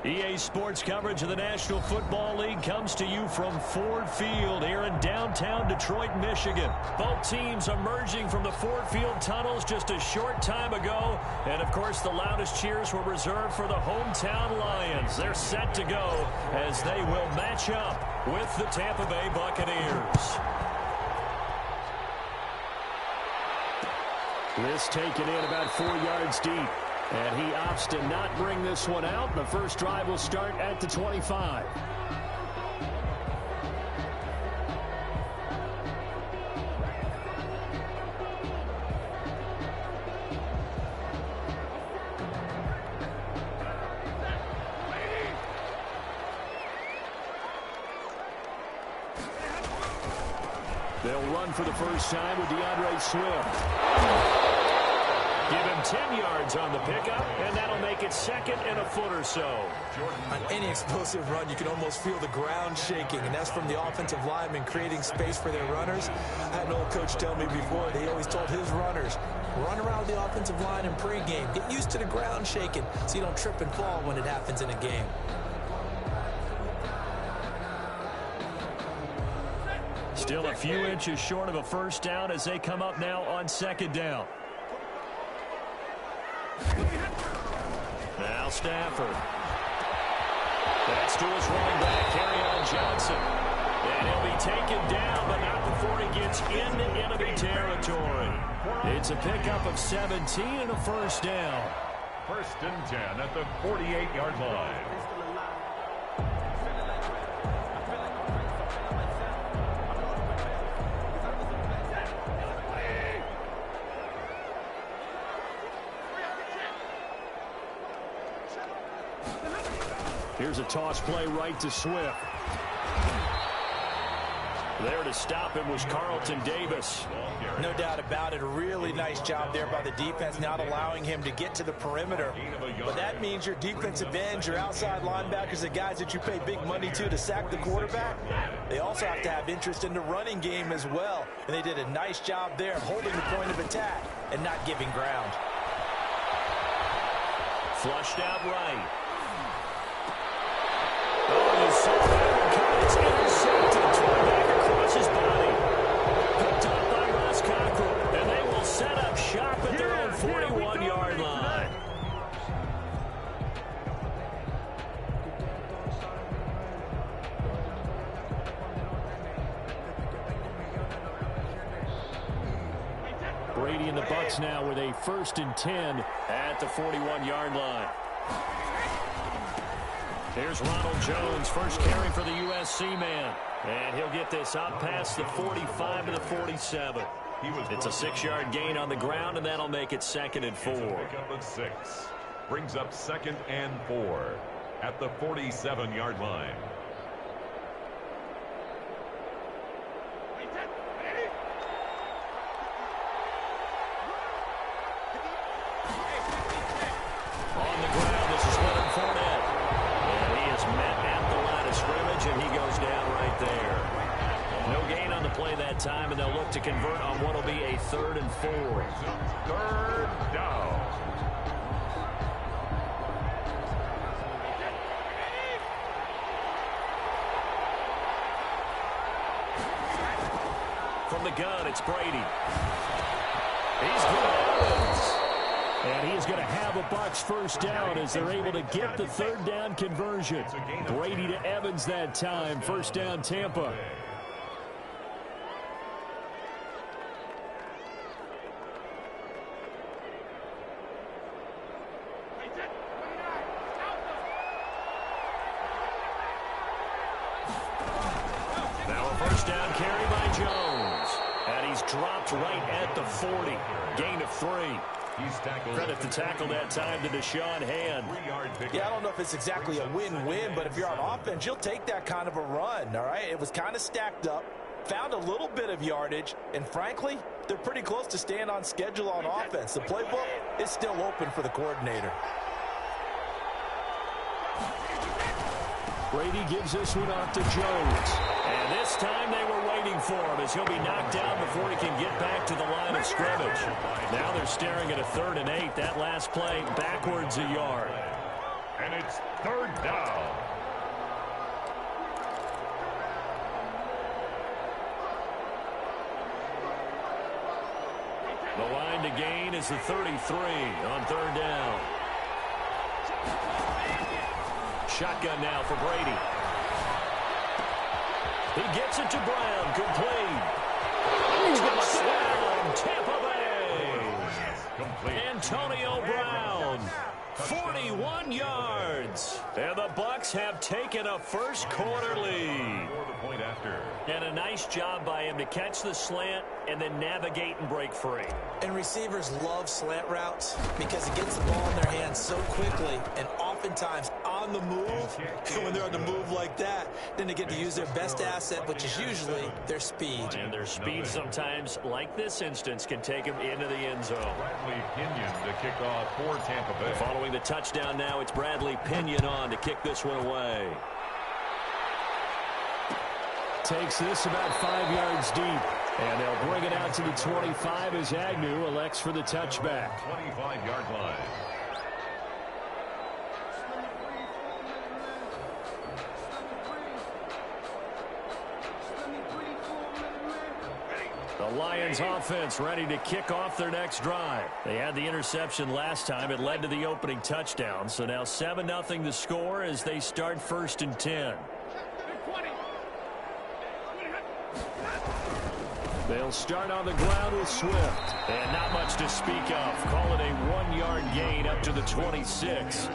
EA Sports coverage of the National Football League comes to you from Ford Field here in downtown Detroit, Michigan. Both teams emerging from the Ford Field tunnels just a short time ago. And, of course, the loudest cheers were reserved for the hometown Lions. They're set to go as they will match up with the Tampa Bay Buccaneers. This taken in about 4 yards deep. And he opts to not bring this one out. The first drive will start at the 25. They'll run for the first time with DeAndre Swift. Give him 10 yards on the pickup, and that'll make it second and a foot or so. On any explosive run, you can almost feel the ground shaking, and that's from the offensive linemen creating space for their runners. I had an old coach tell me before, he always told his runners, run around the offensive line in pregame. Get used to the ground shaking so you don't trip and fall when it happens in a game. Still a few inches short of a first down as they come up now on second down. Now Stafford. That's to his running back, Kerryon Johnson. And he'll be taken down, but not before he gets into enemy territory. It's a pickup of 17 and a first down. First and 10 at the 48-yard line. Here's a toss play right to Swift. There to stop him was Carlton Davis. No doubt about it. A really nice job there by the defense, not allowing him to get to the perimeter. But that means your defensive ends, your outside linebackers, the guys that you pay big money to sack the quarterback, they also have to have interest in the running game as well. And they did a nice job there of holding the point of attack and not giving ground. Flushed out right. Oh, you saw that one. It's intercepted. Toward back across his body. Picked up by Ross Cockrell. And they will set up shop at their own 41-yard line. Brady and the Bucs now with a 1st and 10 at the 41-yard line. Here's Ronald Jones, first carry for the USC man. And he'll get this out past the 45 to the 47. It's a 6-yard gain on the ground, and that'll make it 2nd and 4. Pickup of 6. Brings up 2nd and 4 at the 47-yard line. On the ground, this is Leonard Fournette. And he is met at the line of scrimmage, and he goes down right there. No gain on the play that time, and they'll look to convert on what will be a 3rd and 4. 3rd down. From the gun, it's Brady. He's good. And he is going to have a Bucs first down as they're able to get the 3rd down conversion. Brady to Evans that time. First down, Tampa. Now a first down carry by Jones. And he's dropped right at the 40. Gain of 3. Credit the tackle that time to Deshaun Hand. Yeah, I don't know if it's exactly a win-win, but if you're on offense, you'll take that kind of a run, all right? It was kind of stacked up, found a little bit of yardage, and frankly, they're pretty close to staying on schedule on offense. The playbook is still open for the coordinator. Brady gives this one off to Jones. And this time they were waiting for him as he'll be knocked down before he can get back to the line of scrimmage. Now they're staring at a 3rd and 8. That last play backwards a yard. And it's third down. The line to gain is the 33 on third down. Shotgun now for Brady. He gets it to Brown. Complete. Touchdown, Tampa Bay. Complete. Antonio Brown, 41 yards. And the Bucs have taken a first quarter lead. For the point after. And a nice job by him to catch the slant and then navigate and break free. And receivers love slant routes because it gets the ball in their hands so quickly and oftentimes on the move. And when they're on the move like that, then they get to use their best asset, which is usually their speed. And their speed sometimes, like this instance, can take them into the end zone. Bradley Pinion to kick off for Tampa Bay. Following the touchdown now, it's Bradley Pinion on to kick this one away. Takes this about 5 yards deep. And they'll bring it out to the 25 as Agnew elects for the touchback. 25-yard line. The Lions offense ready to kick off their next drive. They had the interception last time. It led to the opening touchdown. So now 7-0 the score as they start 1st and 10. They'll start on the ground with Swift. And not much to speak of. Call it a 1-yard gain up to the 26.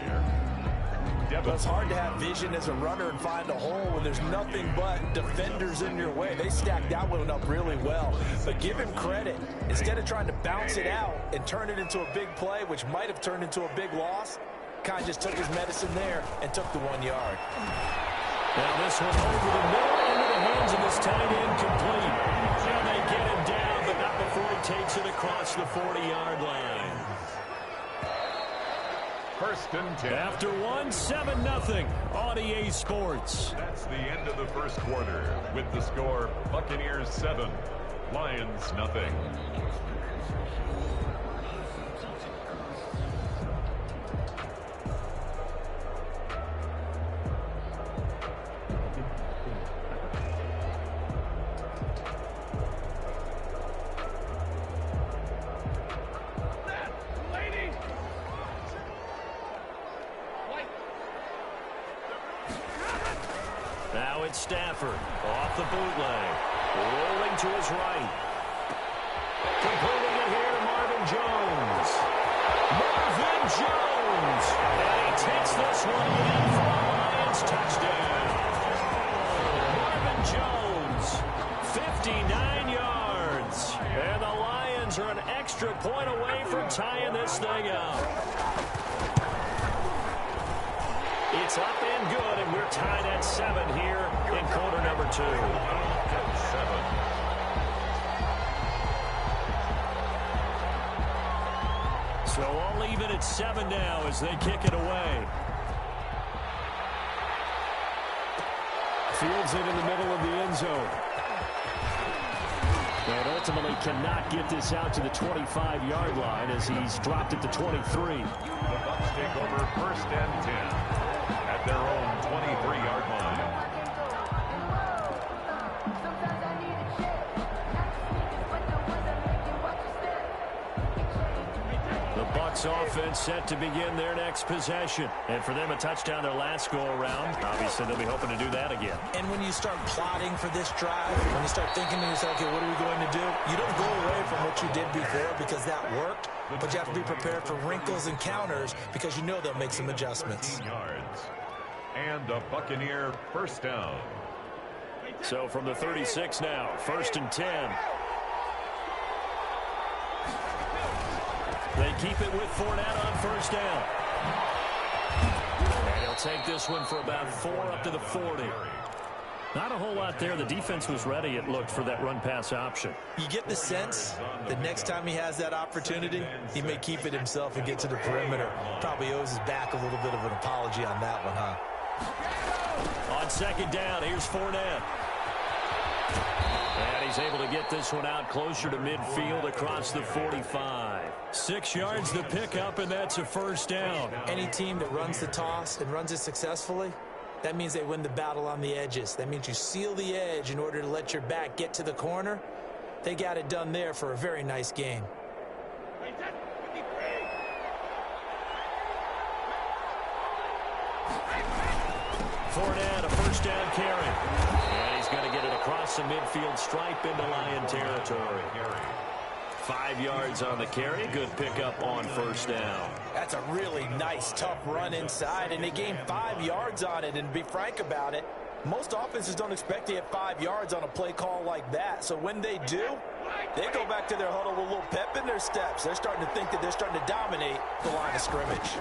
It's hard to have vision as a runner and find a hole when there's nothing but defenders in your way. They stacked that one up really well. But give him credit. Instead of trying to bounce it out and turn it into a big play, which might have turned into a big loss, kind of just took his medicine there and took the 1 yard. Now this one over the middle into the hands of his tight end, complete. And they get him down, but not before he takes it across the 40-yard line. 1st and 10. After 7-0 on EA Sports. That's the end of the first quarter with the score Buccaneers 7, Lions nothing. Now it's Stafford off the bootleg, rolling to his right. Completing it here to Marvin Jones. Marvin Jones! And he takes this one in for a Lions touchdown. Marvin Jones, 59 yards. And the Lions are an extra point away from tying this thing up. It's up and good, and we're tied at 7 here in quarter number 2. 7. So all even at 7 now as they kick it away. Fields it in the middle of the end zone. And ultimately cannot get this out to the 25-yard line as he's dropped at the 23. The Bucs take over 1st and 10 at their own 23-yard line. The Bucs offense set to begin their next possession. And for them, a touchdown their last go-around. Obviously, they'll be hoping to do that again. And when you start plotting for this drive, when you start thinking to yourself, okay, what are we going to do? You don't go away from what you did before because that worked, but you have to be prepared for wrinkles and counters because you know they'll make some adjustments. 15 yards. And a Buccaneer 1st down. So from the 36 now, 1st and 10. They keep it with Fournette on 1st down. And he'll take this one for about 4 up to the 40. Not a whole lot there. The defense was ready, it looked, for that run-pass option. You get the sense that next time he has that opportunity, he may keep it himself and get to the perimeter. Probably owes his back a little bit of an apology on that one, huh? On 2nd down, here's Fournette. And he's able to get this one out closer to midfield across the 45. 6 yards the pickup, and that's a first down. Any team that runs the toss and runs it successfully, that means they win the battle on the edges. That means you seal the edge in order to let your back get to the corner. They got it done there for a very nice gain. Fournette, a first down carry. And he's going to get it across the midfield stripe into Lion territory. 5 yards on the carry. Good pickup on first down. That's a really nice, tough run inside, and they gained 5 yards on it. And to be frank about it, most offenses don't expect to get 5 yards on a play call like that. So when they do, they go back to their huddle with a little pep in their steps. They're starting to think that they're starting to dominate the line of scrimmage.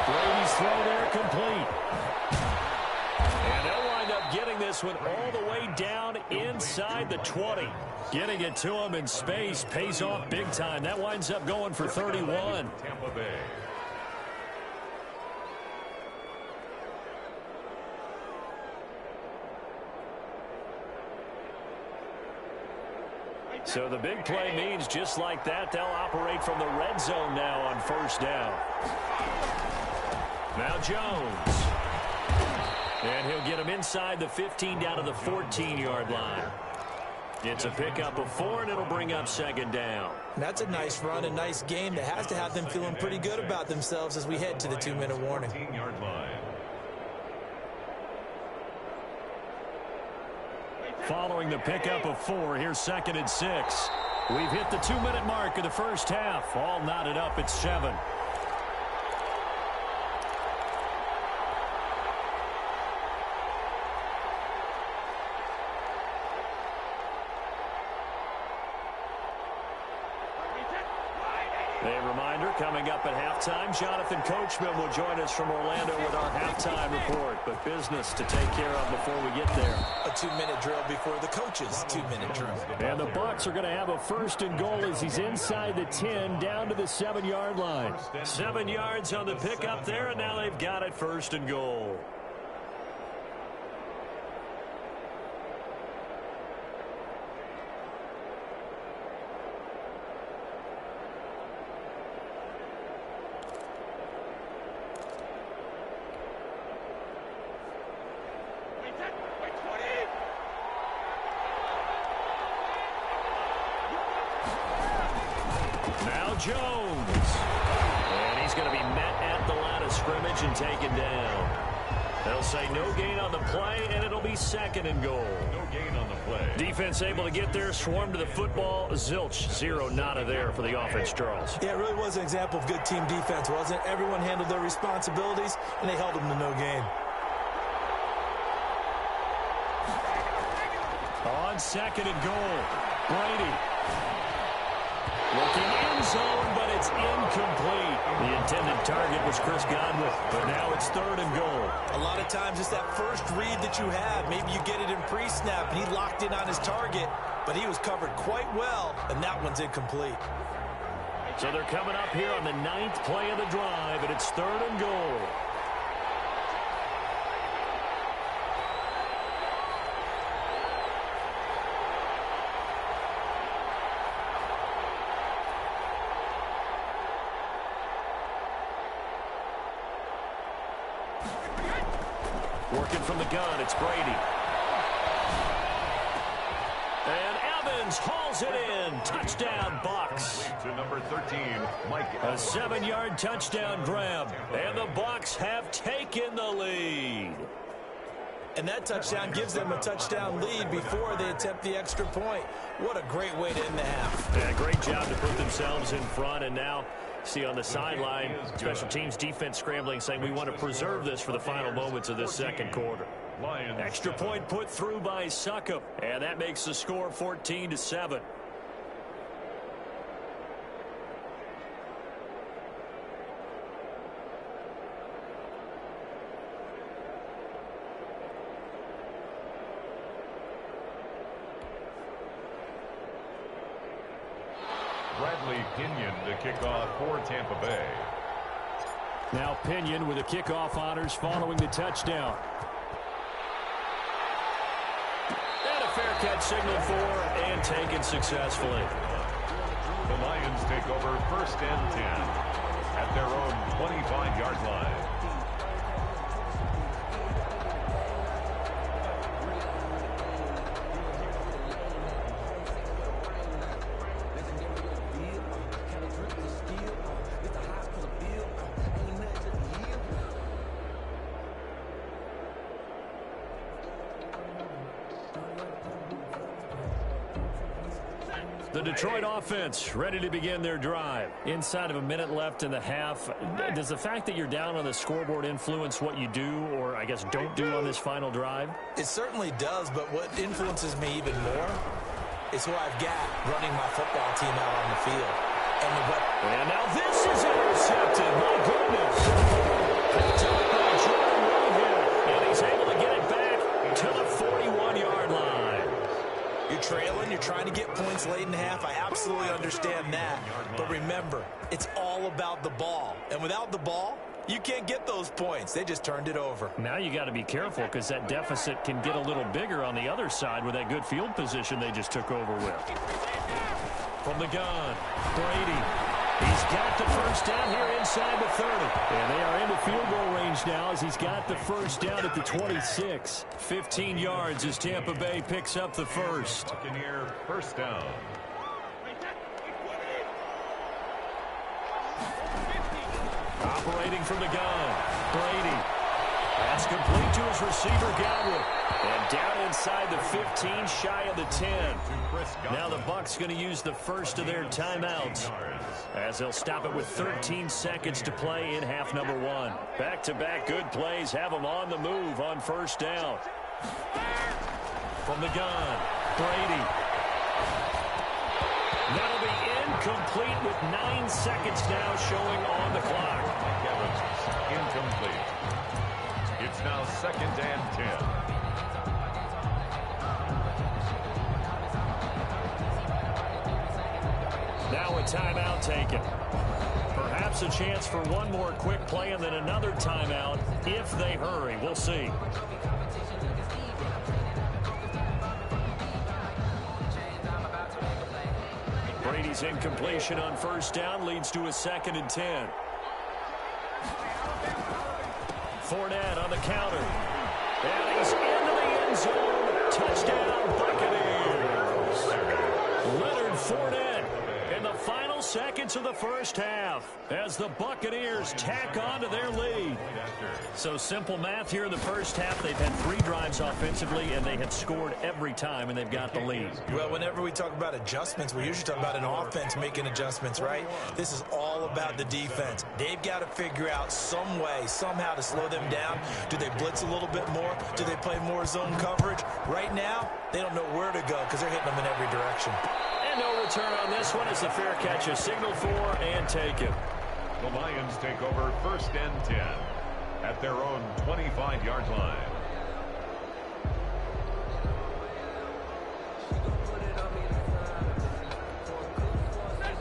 Brady's throw there complete. And they'll wind up getting this one all the way down inside the 20. Getting it to him in space pays off big time. That winds up going for 31. Tampa Bay. So the big play means just like that, they'll operate from the red zone now on first down. Now Jones. And he'll get him inside the 15 down to the 14-yard line. It's a pickup of 4, and it'll bring up second down. That's a nice run, a nice game that has to have them feeling pretty good about themselves as we head to the 2-minute warning. 14-yard line. Following the pickup of 4, here's 2nd and 6. We've hit the 2-minute mark of the first half. All knotted up at 7. A reminder, coming up at halftime, Jonathan Coachman will join us from Orlando with our halftime report. But business to take care of before we get there. A 2-minute drill before the coach's 2-minute drill. And the Bucs are going to have a first and goal as he's inside the 10 down to the 7-yard line. 7 yards on the pickup there, and now they've got it first and goal. Jones. And he's going to be met at the line of scrimmage and taken down. They'll say no gain on the play, and it'll be 2nd and goal. No gain on the play. Defense able to get there, swarm to the football. Zilch, 0, nada there for the offense, Charles. Yeah, it really was an example of good team defense, wasn't it? Everyone handled their responsibilities, and they held them to no gain. On 2nd and goal, Brady. Looking in zone, but it's incomplete. The intended target was Chris Godwin, but now it's 3rd and goal. A lot of times it's that first read that you have. Maybe you get it in pre-snap, and he locked in on his target, but he was covered quite well, and that one's incomplete. So they're coming up here on the 9th play of the drive, and it's 3rd and goal. Working from the gun, it's Brady. And Evans hauls it in. Touchdown, Bucs. To number 13, Mike A Evans. 7-yard touchdown grab. And the Bucs have taken the lead. And that touchdown gives them a touchdown lead before they attempt the extra point. What a great way to end the half. Yeah, great job to put themselves in front, and now see on the sideline, special teams defense scrambling, saying we want to preserve this for the final moments of this second quarter. Extra point put through by Succop, and that makes the score 14-7. Bradley Pinion to kickoff for Tampa Bay. Now Pinion with the kickoff honors following the touchdown. And a fair catch signaled for and taken successfully. The Lions take over 1st and 10 at their own 25-yard line. The Detroit offense ready to begin their drive. Inside of a minute left in the half. Does the fact that you're down on the scoreboard influence what you do, or I guess don't do on this final drive? It certainly does, but what influences me even more is who I've got running my football team out on the field. And now this is intercepted. My goodness. Picked up by Jordan Whitehead, and he's able to get it back to the 41-yard line. You're trailing, you're trying to get points late in half. I absolutely understand that. But remember, it's all about the ball. And without the ball, you can't get those points. They just turned it over. Now you got to be careful because that deficit can get a little bigger on the other side with that good field position they just took over with. From the gun, Brady. He's got the first down here inside the 30. And they are into field goal range now as he's got the first down at the 26. 15 yards as Tampa Bay picks up the first. Buccaneer first down. Operating from the gun, Brady. Pass complete to his receiver, Godwin. And down inside the 15, shy of the 10. Now the Bucs going to use the first of their timeouts as they'll stop it with 13 seconds to play in half number 1. Back-to-back good plays have them on the move on first down. From the gun, Brady. That'll be incomplete with 9 seconds now showing on the clock. Incomplete. It's now 2nd and 10. Now a timeout taken. Perhaps a chance for one more quick play and then another timeout if they hurry. We'll see. Brady's incompletion on first down leads to a 2nd and 10. Fournette on the counter. And he's into the end zone. Touchdown, Buccaneers. Leonard Fournette in the final seconds of the first half as the Buccaneers tack on to their lead. So simple math here in the first half. They've had 3 drives offensively, and they have scored every time, and they've got the lead. Well, whenever we talk about adjustments, we usually talk about an offense making adjustments, right? This is all about the defense. They've got to figure out some way, somehow to slow them down. Do they blitz a little bit more? Do they play more zone coverage? Right now, they don't know where to go because they're hitting them in every direction. And no return on this one as the fair catch is signaled for and taken. The Lions take over 1st and 10 at their own 25-yard line.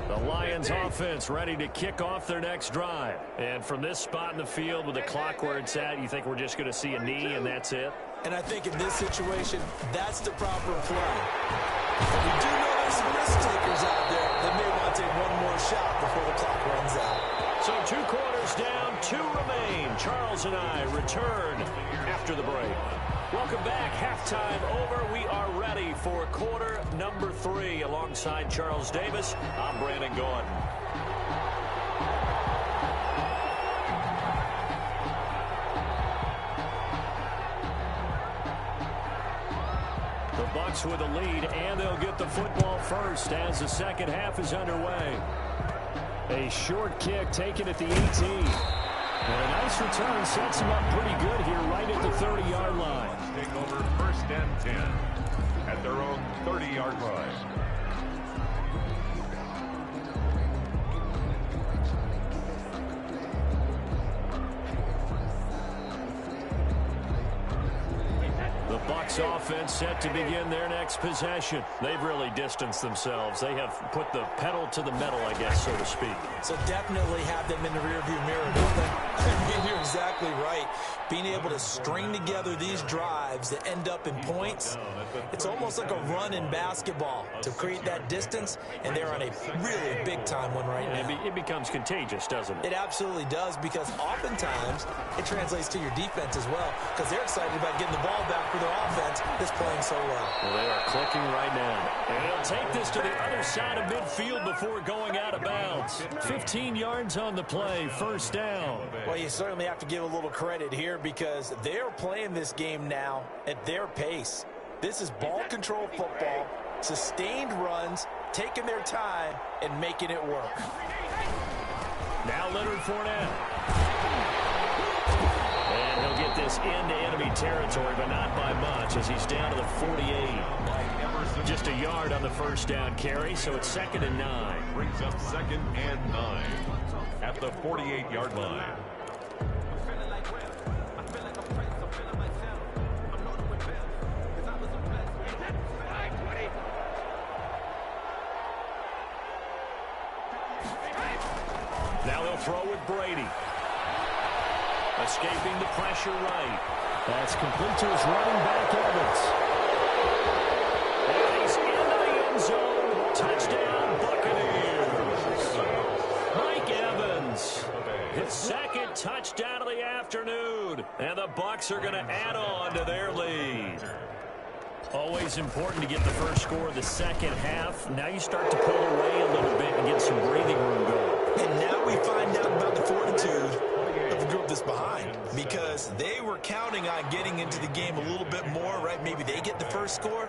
The Lions offense ready to kick off their next drive. And from this spot in the field with the clock where it's at, you think we're just going to see a knee and that's it? And I think in this situation, that's the proper play. But we do know there's some risk takers out there that may want to take one more shot before the clock runs out. So 2 quarters down, 2 remain. Charles and I return after the break. Welcome back. Halftime over. We are ready for quarter number 3. Alongside Charles Davis, I'm Brandon Gordon. The Bucs with a lead, and they'll get the football first as the second half is underway. A short kick taken at the 18. And a nice return sets him up pretty good here right at the 30-yard line. Take over 1st and 10 at their own 30-yard line. The Bucs offense set to begin their next possession. They've really distanced themselves. They have put the pedal to the metal, I guess, so to speak. So definitely have them in the rearview mirror, don't they? I mean, you're exactly right. being able to string together these drives that end up in points, it's almost like a run in basketball to create that distance, and they're on a really big-time one right now. It becomes contagious, doesn't it? It absolutely does, because oftentimes it translates to your defense as well, because they're excited about getting the ball back for their offense that's playing so well. Well, they are clicking right now. And he'll take this to the other side of midfield before going out of bounds. 15 yards on the play, first down. Well, you certainly have to give a little credit here, because they're playing this game now at their pace. This is ball control football, sustained runs, taking their time, and making it work. Now Leonard Fournette. And he'll get this into enemy territory, but not by much, as he's down to the 48. Just a yard on the first down carry, so it's 2nd and 9. Brings up 2nd and 9 at the 48-yard line. Now they'll throw with Brady. Escaping the pressure right. That's complete to his running back, Evans. And he's into the end zone. Touchdown, Buccaneers. Mike Evans. His 2nd touchdown of the afternoon. And the Bucs are going to add on to their lead. Always important to get the first score of the second half. Now you start to pull away a little bit and get some breathing room going. And now we find out about the fortitude of the group that's behind, because they were counting on getting into the game a little bit more, right? Maybe they get the first score.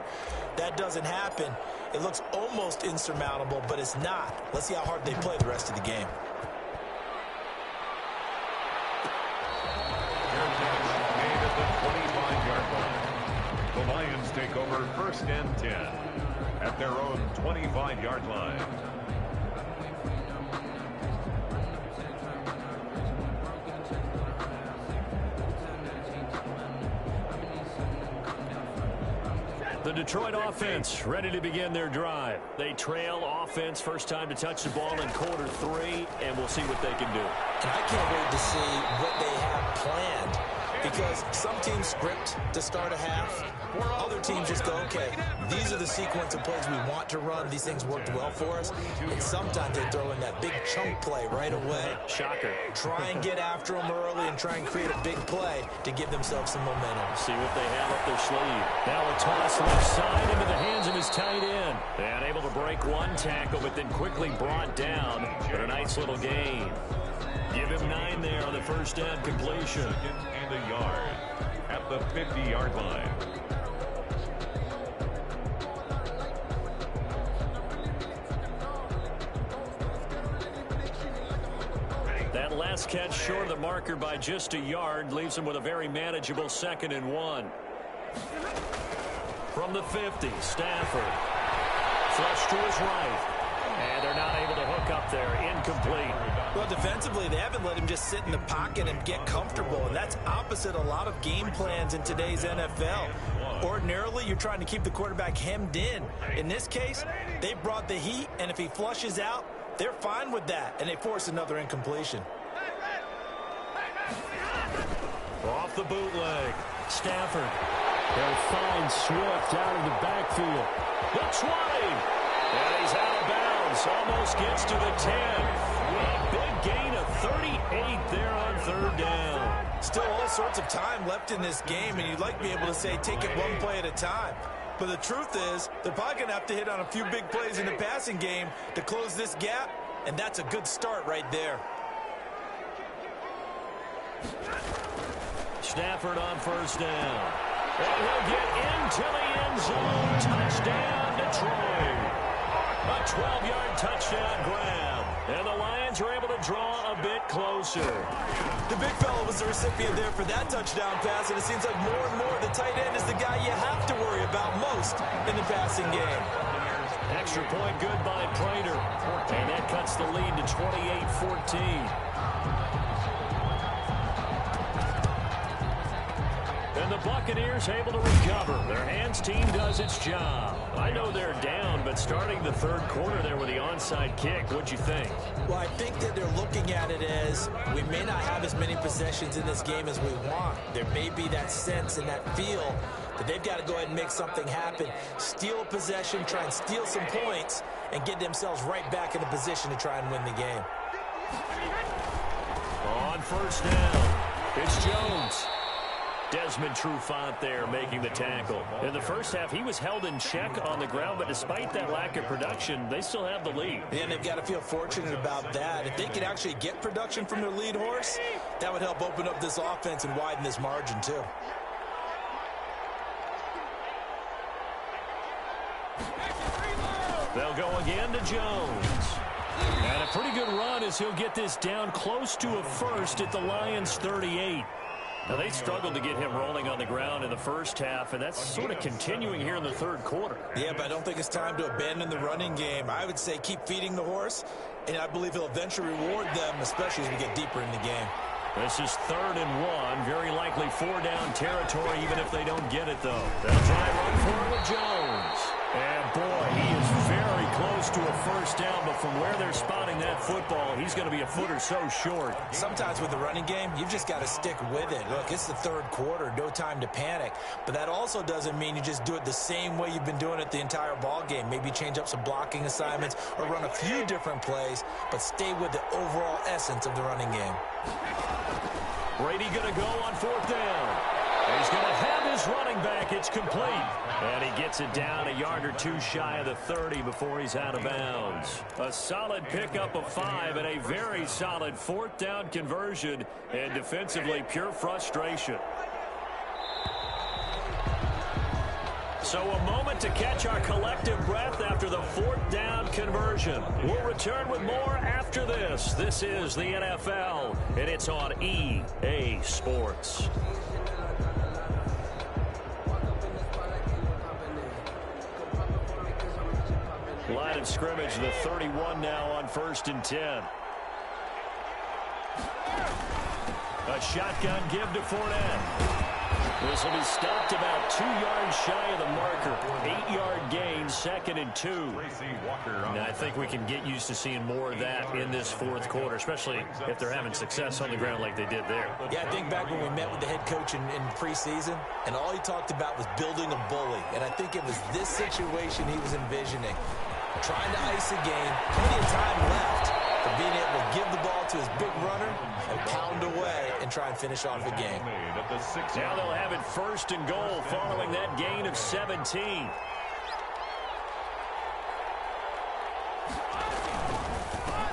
That doesn't happen. It looks almost insurmountable, but it's not. Let's see how hard they play the rest of the game. The Lions take over 1st and 10 at their own 25-yard line. The Detroit offense ready to begin their drive. They trail offense, first time to touch the ball in quarter 3, and we'll see what they can do. And I can't wait to see what they have planned, because some teams script to start a half. Other teams just go, okay, these are the sequence of plays we want to run. These things worked well for us. And sometimes they throw in that big chunk play right away. Shocker. Try and get after them early and try and create a big play to give themselves some momentum. See what they have up their sleeve. Now a toss left side into the hands of his tight end. And able to break one tackle, but then quickly brought down. But a nice little gain. Give him 9 there on the first down completion. 2nd and a yard at the 50-yard line. That last catch short of the marker by just a yard leaves him with a very manageable 2nd and 1. From the 50, Stafford. Flush to his right. And they're not able to hook up there. Incomplete. Well, defensively, they haven't let him just sit in the pocket and get comfortable, and that's opposite a lot of game plans in today's NFL. Ordinarily, you're trying to keep the quarterback hemmed in. In this case, they brought the heat, and if he flushes out, they're fine with that, and they force another incompletion. Off the bootleg. Stafford. They'll find Swift out of the backfield. The 20. And he's out of bounds. Almost gets to the 10. A big gain of 38 there on 3rd down. Still all sorts of time left in this game, and you'd like to be able to say take it one play at a time. But the truth is, they're probably going to have to hit on a few big plays in the passing game to close this gap, and that's a good start right there. Stafford on first down. And he'll get into the end zone. Touchdown, Detroit. A 12-yard touchdown grab. And the Lions are able to draw a bit closer. The big fella was the recipient there for that touchdown pass, and it seems like more and more the tight end is the guy you have to worry about most in the passing game. Extra point good by Prater. And that cuts the lead to 28-14. And the Buccaneers able to recover. Their hands team does its job. I know they're down, but starting the third quarter there with the onside kick, what'd you think? Well, I think that they're looking at it as we may not have as many possessions in this game as we want. There may be that sense and that feel that they've got to go ahead and make something happen, steal a possession, try and steal some points, and get themselves right back in a position to try and win the game. On first down, it's Jones. Desmond Trufant there making the tackle. In the first half, he was held in check on the ground, but despite that lack of production, they still have the lead. And they've got to feel fortunate about that. If they could actually get production from their lead horse, that would help open up this offense and widen this margin too. They'll go again to Jones. And a pretty good run as he'll get this down close to a first at the Lions' 38. Now, they struggled to get him rolling on the ground in the first half, and that's sort of continuing here in the third quarter. Yeah, but I don't think it's time to abandon the running game. I would say keep feeding the horse, and I believe he'll eventually reward them, especially as we get deeper in the game. This is 3rd and 1. Very likely 4-down territory, even if they don't get it, though. They'll try and run for it with Jones. And, boy, he is very close to a first down, but from where they're spotting that football, he's going to be a foot or so short. Sometimes with the running game, you've just got to stick with it. Look, it's the third quarter, no time to panic. But that also doesn't mean you just do it the same way you've been doing it the entire ball game. Maybe change up some blocking assignments or run a few different plays, but stay with the overall essence of the running game. Brady going to go on 4th down. He's going to have his running back. It's complete. And he gets it down a yard or two shy of the 30 before he's out of bounds. A solid pickup of 5 and a very solid 4th down conversion. And defensively, pure frustration. So a moment to catch our collective breath after the 4th down conversion. We'll return with more after this. This is the NFL, and it's on EA Sports. Line of scrimmage, the 31 now on 1st and 10. A shotgun give to Fournette. This will be stopped about 2 yards shy of the marker. 8-yard gain, 2nd and 2. Now, I think we can get used to seeing more of that in this 4th quarter, especially if they're having success on the ground like they did there. Yeah, I think back when we met with the head coach in preseason, and all he talked about was building a bully. And I think it was this situation he was envisioning. Trying to ice a game, plenty of time left, but being able to give the ball to his big runner and pound away and try and finish off the game. Now they'll have it 1st and goal following that gain of 17.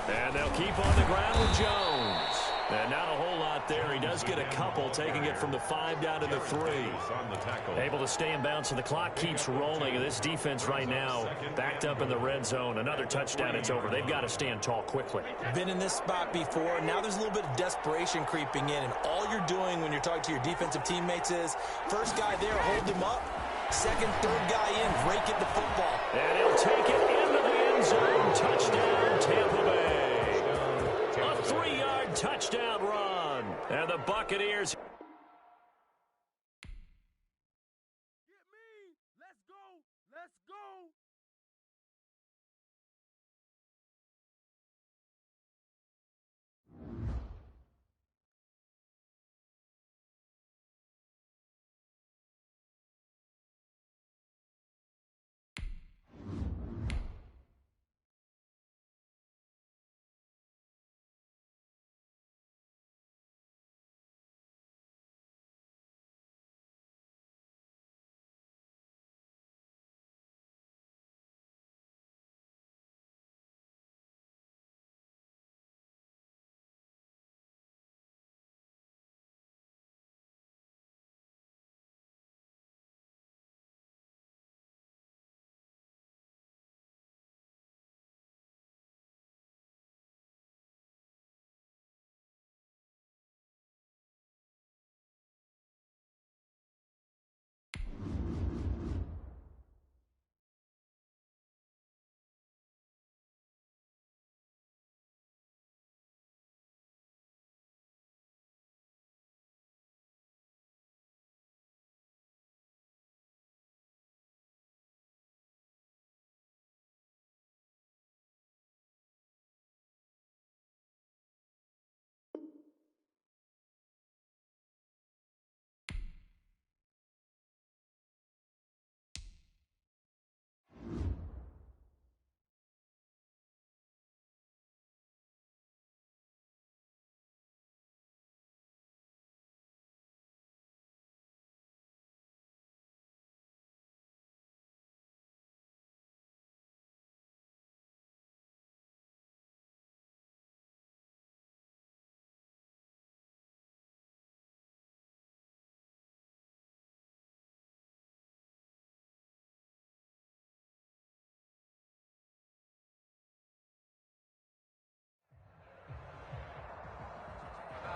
And they'll keep on the ground with Jones. And not a whole lot there. He does get a couple, taking it from the 5 down to the 3. Able to stay in bounds, so the clock keeps rolling. And this defense right now backed up in the red zone. Another touchdown, it's over. They've got to stand tall quickly. Been in this spot before. Now there's a little bit of desperation creeping in. And all you're doing when you're talking to your defensive teammates is, first guy there, hold him up. Second, third guy in, rake it the football. And he'll take it into the end zone. Touchdown, Tampa Bay. A 3-yard touchdown run. And the Buccaneers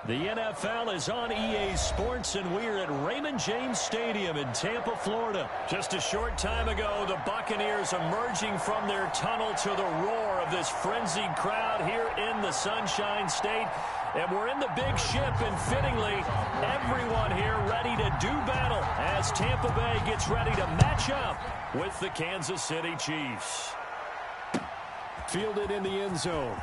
The NFL is on EA Sports, and we're at Raymond James Stadium in Tampa, Florida. Just a short time ago, the Buccaneers emerging from their tunnel to the roar of this frenzied crowd here in the Sunshine State. And we're in the big ship, and fittingly, everyone here ready to do battle as Tampa Bay gets ready to match up with the Kansas City Chiefs. Fielded in the end zone.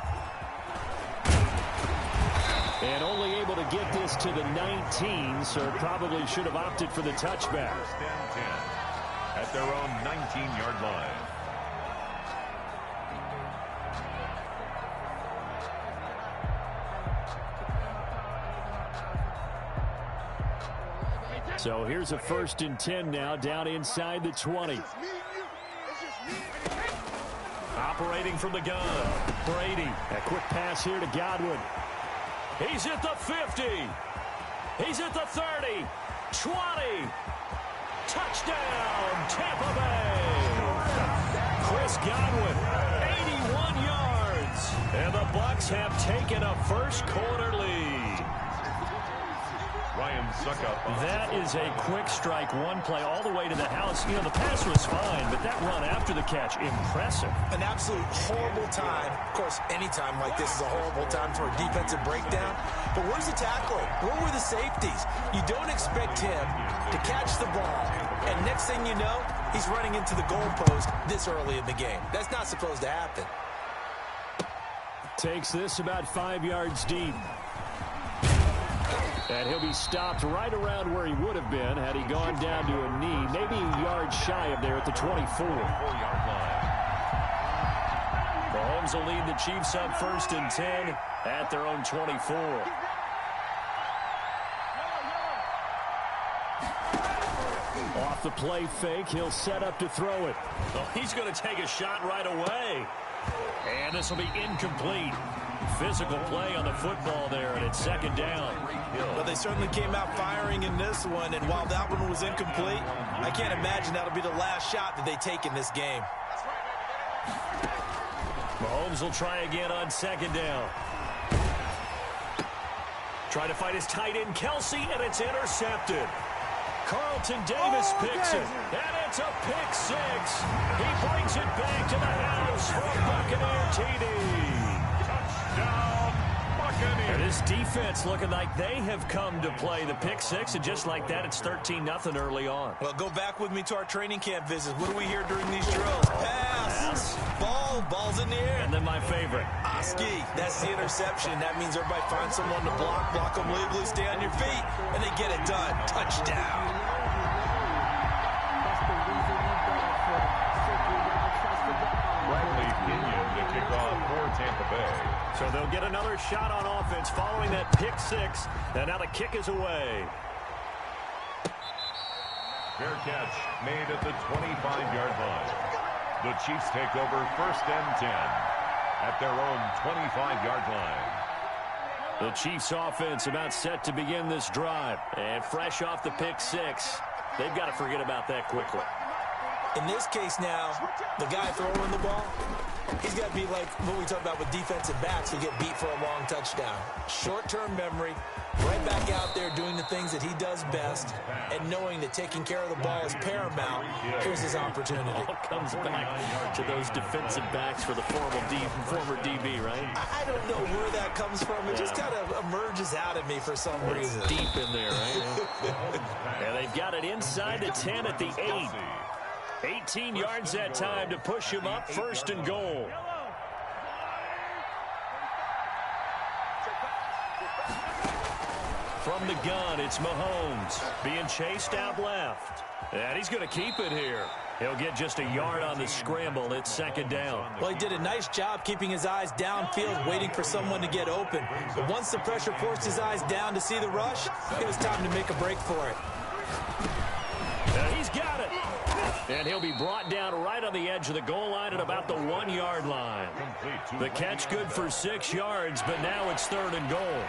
And only able to get this to the 19, so probably should have opted for the touchback. First and 10 at their own 19-yard line. So here's a 1st and 10 now, down inside the 20. Operating from the gun, Brady. A quick pass here to Godwin. He's at the 50. He's at the 30. 20. Touchdown, Tampa Bay. Chris Godwin, 81 yards. And the Bucs have taken a first quarter lead. Ryan Suckup. That is a quick strike, one play all the way to the house. You know, the pass was fine, but that run after the catch, impressive. An absolute horrible time. Of course, any time like this is a horrible time for a defensive breakdown. But where's the tackling? Where were the safeties? You don't expect him to catch the ball, and next thing you know, he's running into the goalpost this early in the game. That's not supposed to happen. Takes this about 5 yards deep. And he'll be stopped right around where he would have been had he gone down to a knee, maybe a yard shy of there at the 24. 4-yard line. Mahomes will lead the Chiefs up 1st and 10 at their own 24. Off the play fake, he'll set up to throw it. Oh, he's going to take a shot right away. And this will be incomplete. Physical play on the football there, and it's 2nd down. Well, they certainly came out firing in this one, and while that one was incomplete, I can't imagine that'll be the last shot that they take in this game. Mahomes will try again on 2nd down. Try to fight his tight end, Kelsey, and it's intercepted. Carlton Davis picks it, and it's a pick 6. He brings it back to the house for a Buccaneer TD. And this defense looking like they have come to play the pick 6, and just like that, it's 13-0 early on. Well, go back with me to our training camp visits. What do we hear during these drills? Pass. Ball's in the air. And then my favorite. Oski, that's the interception. That means everybody finds someone to block them legally, stay on your feet, and they get it done. Touchdown. Bradley Pinion to kick off for Tampa Bay. So they'll get another shot on offense following that pick 6. And now the kick is away. Fair catch made at the 25-yard line. The Chiefs take over 1st and 10 at their own 25-yard line. The Chiefs offense about set to begin this drive. And fresh off the pick 6. They've got to forget about that quickly. In this case now, the guy throwing the ball, he's got to be like what we talk about with defensive backs who get beat for a long touchdown. Short-term memory, right back out there doing the things that he does best, and knowing that taking care of the ball is paramount. Here's his opportunity. All comes back to those defensive backs for the former DB, right? I don't know where that comes from. It just kind of emerges out of me for some reason. It's deep in there, right? And they've got it inside the 10 at the 8. 18 yards that time to push him up 1st and goal. From the gun, it's Mahomes being chased out left. And he's going to keep it here. He'll get just a yard on the scramble. It's 2nd down. Well, he did a nice job keeping his eyes downfield, waiting for someone to get open. But once the pressure forced his eyes down to see the rush, it was time to make a break for it. And he's got it. And he'll be brought down right on the edge of the goal line at about the 1-yard line. The catch good for 6 yards, but now it's 3rd and goal.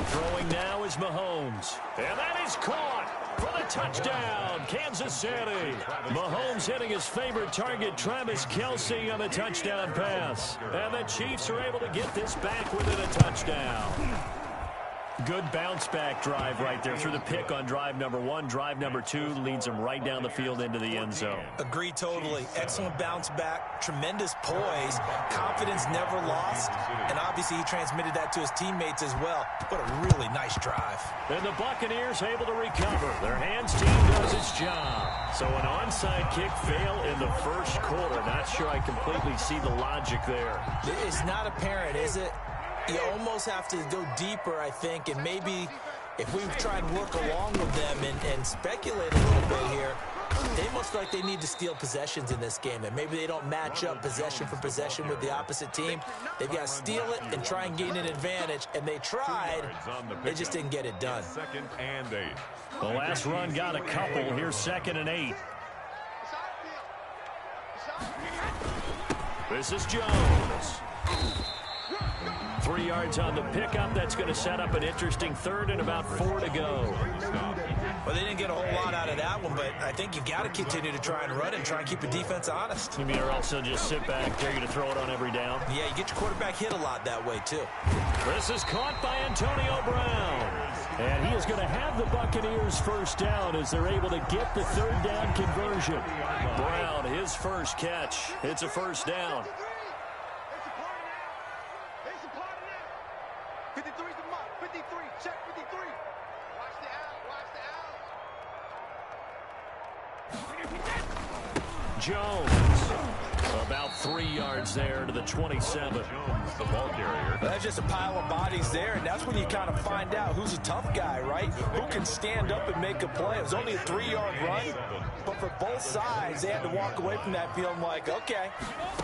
Throwing now is Mahomes. And that is caught for the touchdown, Kansas City. Mahomes hitting his favorite target, Travis Kelce, on the touchdown pass. And the Chiefs are able to get this back within a touchdown. Good bounce-back drive right there through the pick on drive number 1. Drive number 2 leads them right down the field into the end zone. Agree totally. Excellent bounce-back, tremendous poise, confidence never lost, and obviously he transmitted that to his teammates as well. What a really nice drive. And the Buccaneers able to recover. Their hands team does its job. So an onside kick fail in the first quarter. Not sure I completely see the logic there. It's not apparent, is it? You almost have to go deeper, I think, and maybe if we try and work along with them and speculate a little bit here, they must feel like they need to steal possessions in this game, and maybe they don't match up possession for possession with the opposite team. They've got to steal it and try and gain an advantage, and they tried. They just didn't get it done. 2nd and 8. The last run got a couple. Here's 2nd and 8. This is Jones. 3 yards on the pickup. That's going to set up an interesting 3rd and about 4 to go. Well, they didn't get a whole lot out of that one, but I think you've got to continue to try and run and try and keep the defense honest. You mean, or else they'll just sit back, dare you to throw it on every down? Yeah, you get your quarterback hit a lot that way, too. This is caught by Antonio Brown. And he is going to have the Buccaneers first down as they're able to get the 3rd down conversion. Brown, his first catch. It's a first down. 53, check 53. Watch the out, Jones, about 3 yards there to the 27. Jones, the ball carrier. That's just a pile of bodies there, and that's when you kind of find out who's a tough guy, right? Who can stand up and make a play. It was only a 3-yard run, but for both sides, they had to walk away from that feeling like, okay,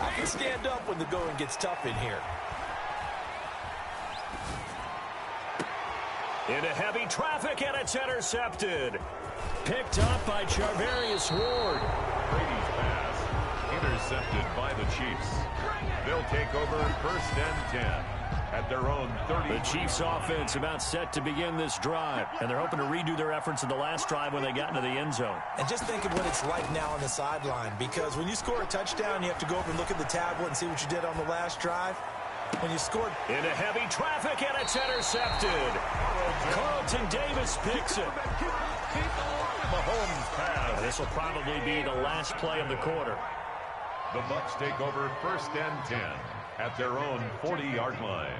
I can stand up when the going gets tough in here. Into heavy traffic, and it's intercepted. Picked up by Charvarius Ward. Brady's pass intercepted by the Chiefs. They'll take over 1st and 10 at their own 30. The Chiefs offense about set to begin this drive, and they're hoping to redo their efforts in the last drive when they got into the end zone. And just think of what it's like now on the sideline, because when you score a touchdown, you have to go over and look at the tablet and see what you did on the last drive. When you scored into heavy traffic, and it's intercepted. Carlton Davis picks it. Mahomes pass. This will probably be the last play of the quarter. The Bucs take over 1st and 10 at their own 40-yard line.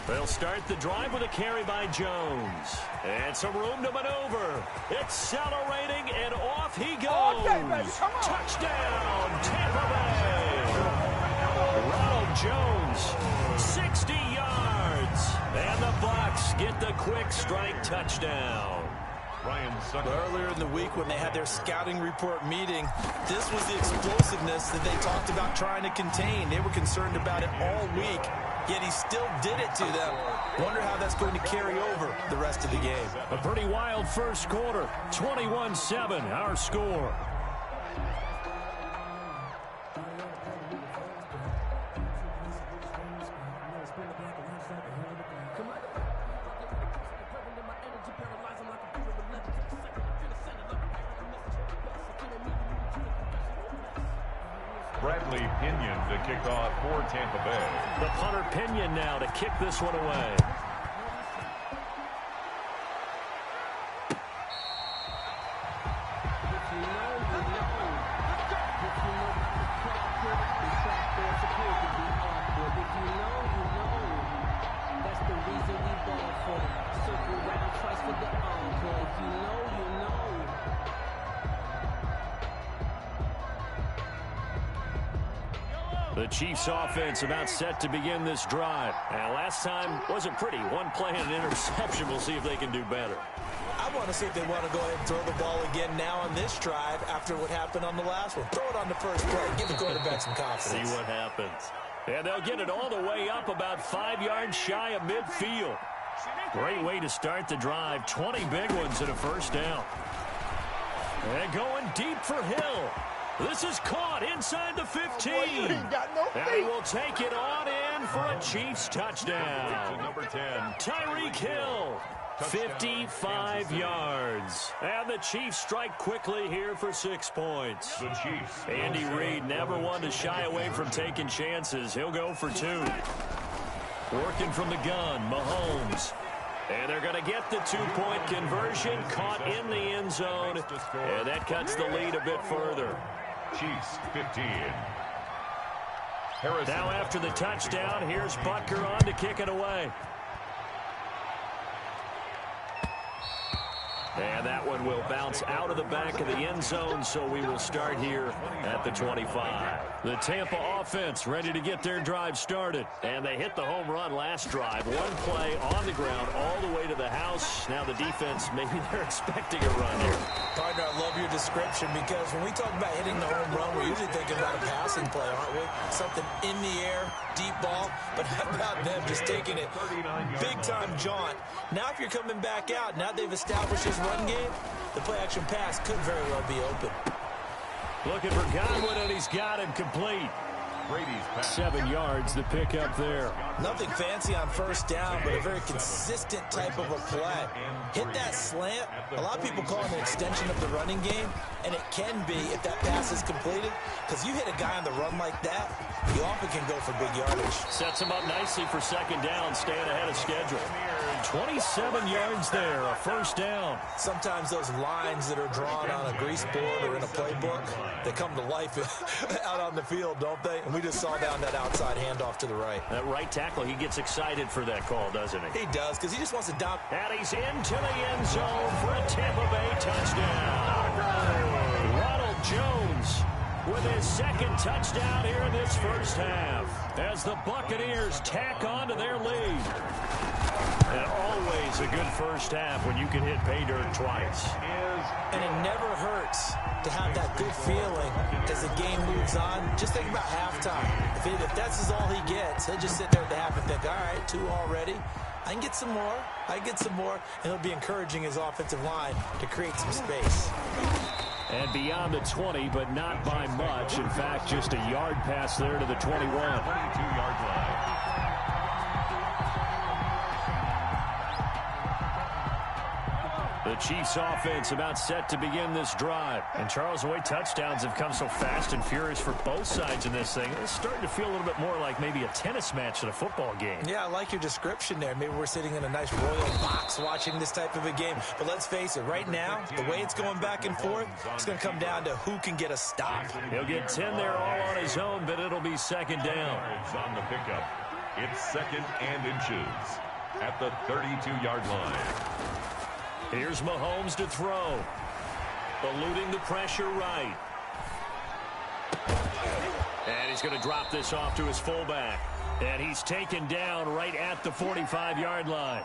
They'll start the drive with a carry by Jones. And some room to maneuver. Accelerating, and off he goes. Touchdown, Tampa Bay. Ronald Jones, 60 yards. And the Bucs get the quick strike touchdown. Earlier in the week when they had their scouting report meeting, this was the explosiveness that they talked about trying to contain. They were concerned about it all week, yet he still did it to them. Wonder how that's going to carry over the rest of the game. A pretty wild first quarter. 21-7, our score. Bradley Pinion to kick off for Tampa Bay. The punter Pinion now to kick this one away. The Chiefs offense about set to begin this drive. And last time wasn't pretty. One play and an interception. We'll see if they can do better. I want to see if they want to go ahead and throw the ball again now on this drive after what happened on the last one. Throw it on the first play. Give the quarterback some confidence. See what happens. And they'll get it all the way up about 5 yards shy of midfield. Great way to start the drive. 20 big ones and a first down. And going deep for Hill. This is caught inside the 15. And he will take it on in for a Chiefs touchdown. Number 10. Tyreek Hill. 55 yards. And the Chiefs strike quickly here for 6 points. The Chiefs. Andy Reid never one to shy away from taking chances. He'll go for 2. Working from the gun, Mahomes. And they're going to get the 2-point conversion, caught in the end zone. And that cuts the lead a bit further. Chiefs 15. Harrison. Now after the touchdown, here's Butker on to kick it away. And that one will bounce out of the back of the end zone, so we will start here at the 25. The Tampa offense ready to get their drive started. And they hit the home run last drive. One play on the ground all the way to the house. Now the defense, maybe they're expecting a run here. Partner, I love your description because when we talk about hitting the home run, we're usually thinking about a passing play, aren't we? Something in the air, deep ball. But how about them just taking it big-time jaunt? Now if you're coming back out, now they've established this run game, the play-action pass could very well be open. Looking for Godwin, and he's got him complete. 7 yards to pick up there. Nothing fancy on first down, but a very consistent type of a play. Hit that slant. A lot of people call it an extension of the running game, and it can be if that pass is completed, because you hit a guy on the run like that, you often can go for big yardage. Sets him up nicely for second down, staying ahead of schedule. 27 yards there, a first down. Sometimes those lines that are drawn on a grease board or in a playbook, they come to life out on the field, don't they? And we just saw down that outside handoff to the right. That right tackle, he gets excited for that call, doesn't he? He does, because he just wants to dump. And he's into the end zone for a Tampa Bay touchdown. Ronald Jones with his second touchdown here in this first half as the Buccaneers tack on to their lead. And always a good first half when you can hit pay dirt twice. And it never hurts to have that good feeling as the game moves on. Just think about halftime. If that's all he gets, he'll just sit there at the half and think, all right, 2 already. I can get some more. I can get some more. And he'll be encouraging his offensive line to create some space. And beyond the 20, but not by much. In fact, just a yard pass there to the 21. 22-yard line. The Chiefs offense about set to begin this drive. And Charles, the way touchdowns have come so fast and furious for both sides in this thing, it's starting to feel a little bit more like maybe a tennis match than a football game. Yeah, I like your description there. Maybe we're sitting in a nice royal box watching this type of a game. But let's face it, right now, the way it's going back and forth, it's going to come down to who can get a stop. He'll get 10 there all on his own, but it'll be second down. It's on the pickup. It's 2nd and inches at the 32-yard line. Here's Mahomes to throw. Eluding the pressure right. And he's going to drop this off to his fullback. And he's taken down right at the 45-yard line.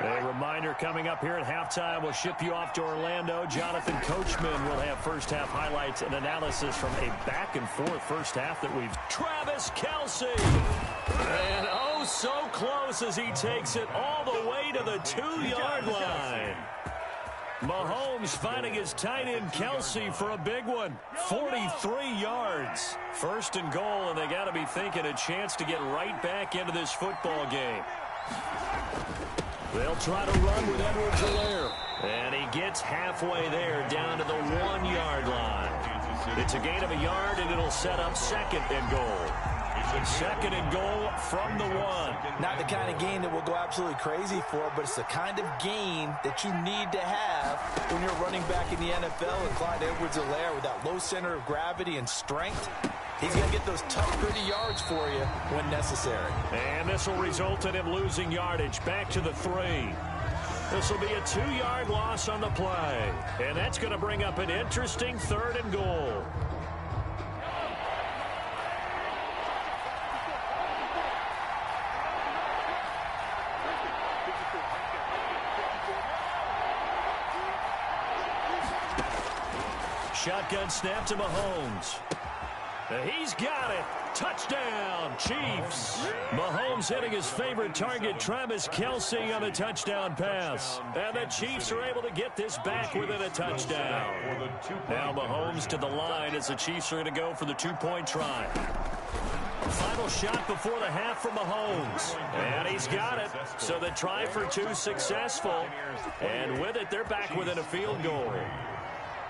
A reminder coming up here at halftime. We'll ship you off to Orlando. Jonathan Coachman will have first-half highlights and analysis from a back-and-forth first half that we've... Travis Kelce! And oh, so close as he takes it all the way to the 2-yard line. Mahomes finding his tight end Kelce for a big one. 43 yards. First and goal, and they got to be thinking a chance to get right back into this football game. They'll try to run with Edwards-Helaire. And he gets halfway there down to the 1-yard line. It's a gain of a yard, and it'll set up second and goal. Second and goal from the 1. Not the kind of gain that we'll go absolutely crazy for, but it's the kind of gain that you need to have when you're running back in the NFL. And Clyde Edwards-Helaire with that low center of gravity and strength, he's going to get those tough, gritty yards for you when necessary. And this will result in him losing yardage back to the 3. This will be a 2-yard loss on the play. And that's going to bring up an interesting 3rd and goal. Shotgun snap to Mahomes. He's got it. Touchdown, Chiefs. Mahomes hitting his favorite target, Travis Kelce, on a touchdown pass. And the Chiefs are able to get this back within a touchdown. Now Mahomes to the line as the Chiefs are going to go for the 2-point try. Final shot before the half from Mahomes. And he's got it. So the try for two successful. And with it, they're back within a field goal.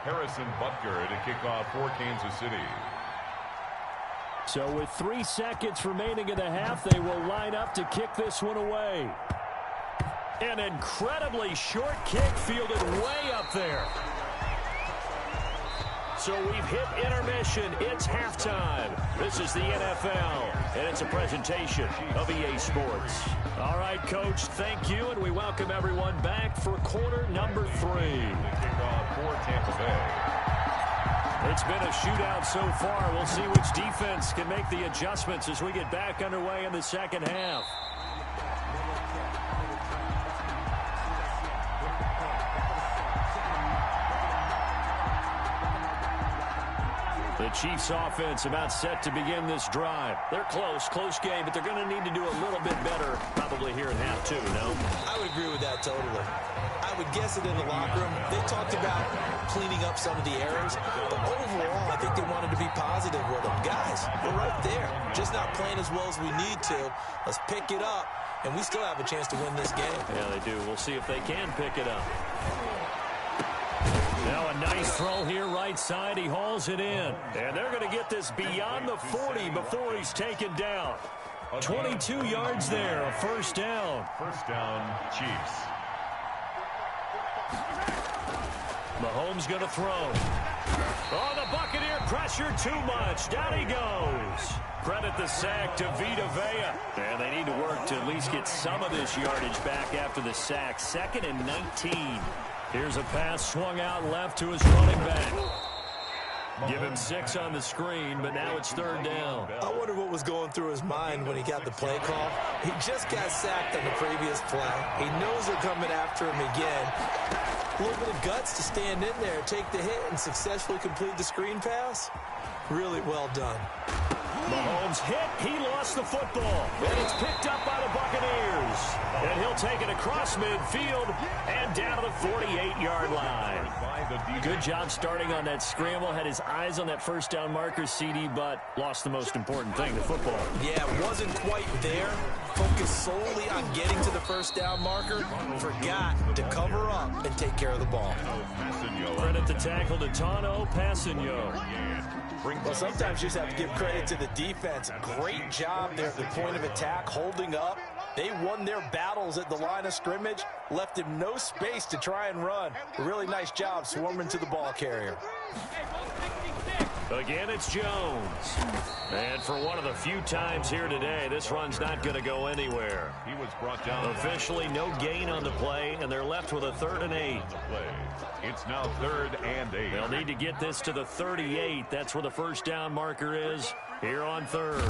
Harrison Butker to kick off for Kansas City. So with 3 seconds remaining in the half, they will line up to kick this one away. An incredibly short kick fielded way up there. So we've hit intermission. It's halftime. This is the NFL, and it's a presentation of EA Sports. All right, Coach, thank you, and we welcome everyone back for quarter number 3. Kickoff for Tampa Bay. It's been a shootout so far. We'll see which defense can make the adjustments as we get back underway in the second half. The Chiefs offense about set to begin this drive. They're close game, but they're going to need to do a little bit better probably here in half 2, no? I would agree with that totally. I would guess it in the locker room. They talked about cleaning up some of the errors, but overall, I think they wanted to be positive with them. Guys, we're right there. Just not playing as well as we need to. Let's pick it up, and we still have a chance to win this game. Yeah, they do. We'll see if they can pick it up. Now a nice throw here right side. He hauls it in. And they're going to get this beyond the 40 before he's taken down. 22 yards there, a first down. First down, Chiefs. Mahomes going to throw. Oh, the Buccaneer pressure too much. Down he goes. Credit the sack to Vita Vea. And they need to work to at least get some of this yardage back after the sack. 2nd and 19. Here's a pass swung out left to his running back. Give him 6 on the screen, but now it's 3rd down. I wonder what was going through his mind when he got the play call. He just got sacked on the previous play. He knows they're coming after him again. A little bit of guts to stand in there, take the hit, and successfully complete the screen pass. Really well done. Mahomes hit. He lost the football. And it's picked up by the Buccaneers. And he'll take it across midfield and down to the 48-yard line. Good job starting on that scramble. Had his eyes on that first down marker, CD, but lost the most important thing, the football. Yeah, wasn't quite there. Focused solely on getting to the first down marker. Forgot to cover up and take care of the ball. Credit the tackle to Tano Passigno. Well, sometimes you just have to give credit to the defense. Great job there at the point of attack, holding up. They won their battles at the line of scrimmage, left him no space to try and run. A really nice job swarming to the ball carrier. Again, it's Jones. And for one of the few times here today, this run's not going to go anywhere. He was brought down. Officially no gain on the play, and they're left with a 3rd and 8. It's now 3rd and 8. They'll need to get this to the 38. That's where the first down marker is here on 3rd.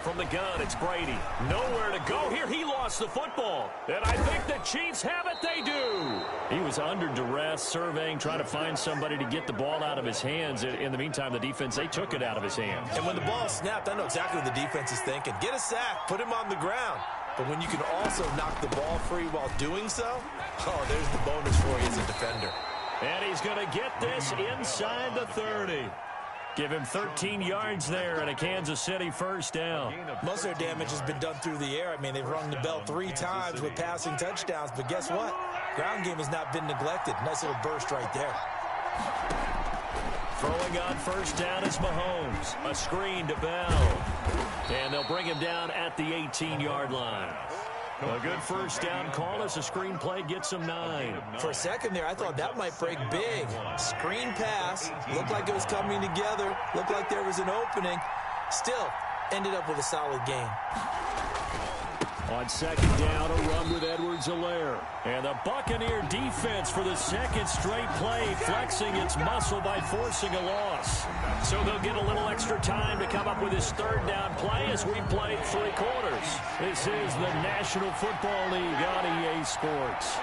From the gun, it's Brady. Nowhere to go here. He lost the football. And I think the Chiefs have it. They do. He was under duress, surveying, trying to find somebody to get the ball out of his hands. In the meantime, the defense, they took it out of his hands. And when the ball snapped, I know exactly what the defense is thinking. Get a sack. Put him on the ground. But when you can also knock the ball free while doing so, oh, there's the bonus for you as a defender. And he's going to get this inside the 30. Give him 13 yards there and a Kansas City first down. Most of their damage has been done through the air. I mean, they've rung the bell 3 times with passing touchdowns. But guess what? Ground game has not been neglected. Nice little burst right there. Throwing on first down is Mahomes. A screen to Bell. And they'll bring him down at the 18-yard line. A good first down call as a screen play gets him 9. For a second there, I thought that might break big. Screen pass. Looked like it was coming together. Looked like there was an opening. Still, ended up with a solid gain. On 2nd down, a run with Edwards-Helaire. And the Buccaneer defense for the 2nd straight play, flexing its muscle by forcing a loss. So they'll get a little extra time to come up with his 3rd down play as we play 3 quarters. This is the National Football League on EA Sports.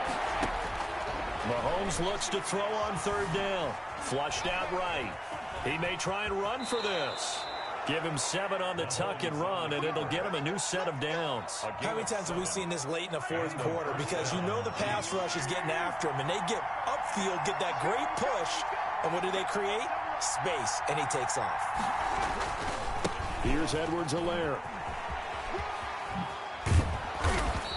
Mahomes looks to throw on 3rd down. Flushed out right. He may try and run for this. Give him 7 on the tuck and run, and it'll get him a new set of downs. How many times have we seen this late in the 4th quarter? Because you know the pass rush is getting after him, and they get upfield, get that great push, and what do they create? Space, and he takes off. Here's Edwards-Helaire.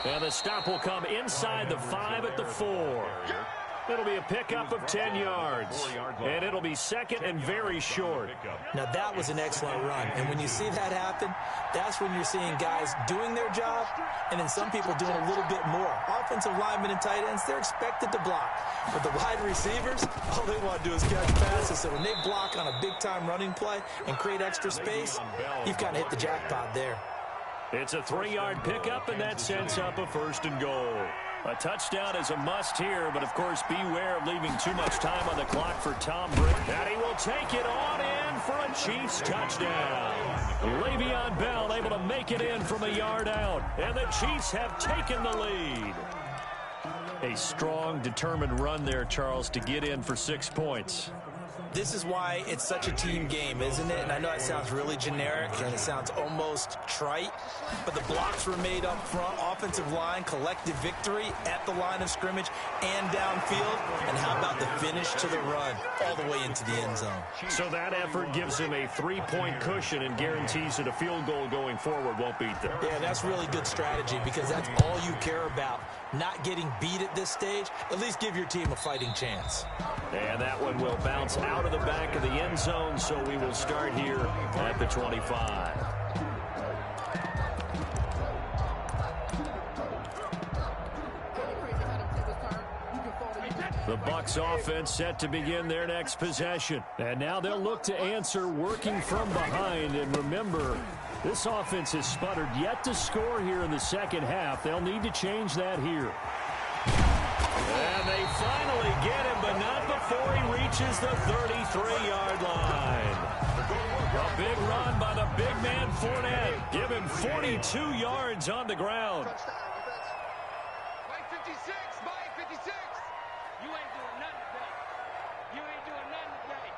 And the stop will come inside the 5 at the 4. It'll be a pickup of 10 yards. And it'll be second and very short. Now, that was an excellent run. And when you see that happen, that's when you're seeing guys doing their job and then some people doing a little bit more. Offensive linemen and tight ends, they're expected to block. But the wide receivers, all they want to do is catch passes. So when they block on a big-time running play and create extra space, you've kind of hit the jackpot there. It's a 3-yard pickup, and that sets up a 1st and goal. A touchdown is a must here, but of course beware of leaving too much time on the clock for Tom Brady. And he will take it on in for a Chiefs touchdown. Le'Veon Bell able to make it in from a yard out, and the Chiefs have taken the lead. A strong, determined run there, Charles, to get in for 6 points. This is why it's such a team game, isn't it? And I know it sounds really generic and it sounds almost trite, but the blocks were made up front, offensive line, collective victory at the line of scrimmage and downfield. And how about the finish to the run all the way into the end zone? So that effort gives him a 3-point cushion and guarantees that a field goal going forward won't beat them. Yeah, that's really good strategy because that's all you care about. Not getting beat at this stage, at least give your team a fighting chance. And that one will bounce out of the back of the end zone, so we will start here at the 25. The Bucs offense set to begin their next possession. And now they'll look to answer working from behind. And remember, this offense has sputtered yet to score here in the second half. They'll need to change that here. And they finally get him, but not before he reaches the 33-yard line. A big run by the big man Fournette. Give him 42 yards on the ground. Mike 56, Mike 56. You ain't doing nothing today. You ain't doing nothing today.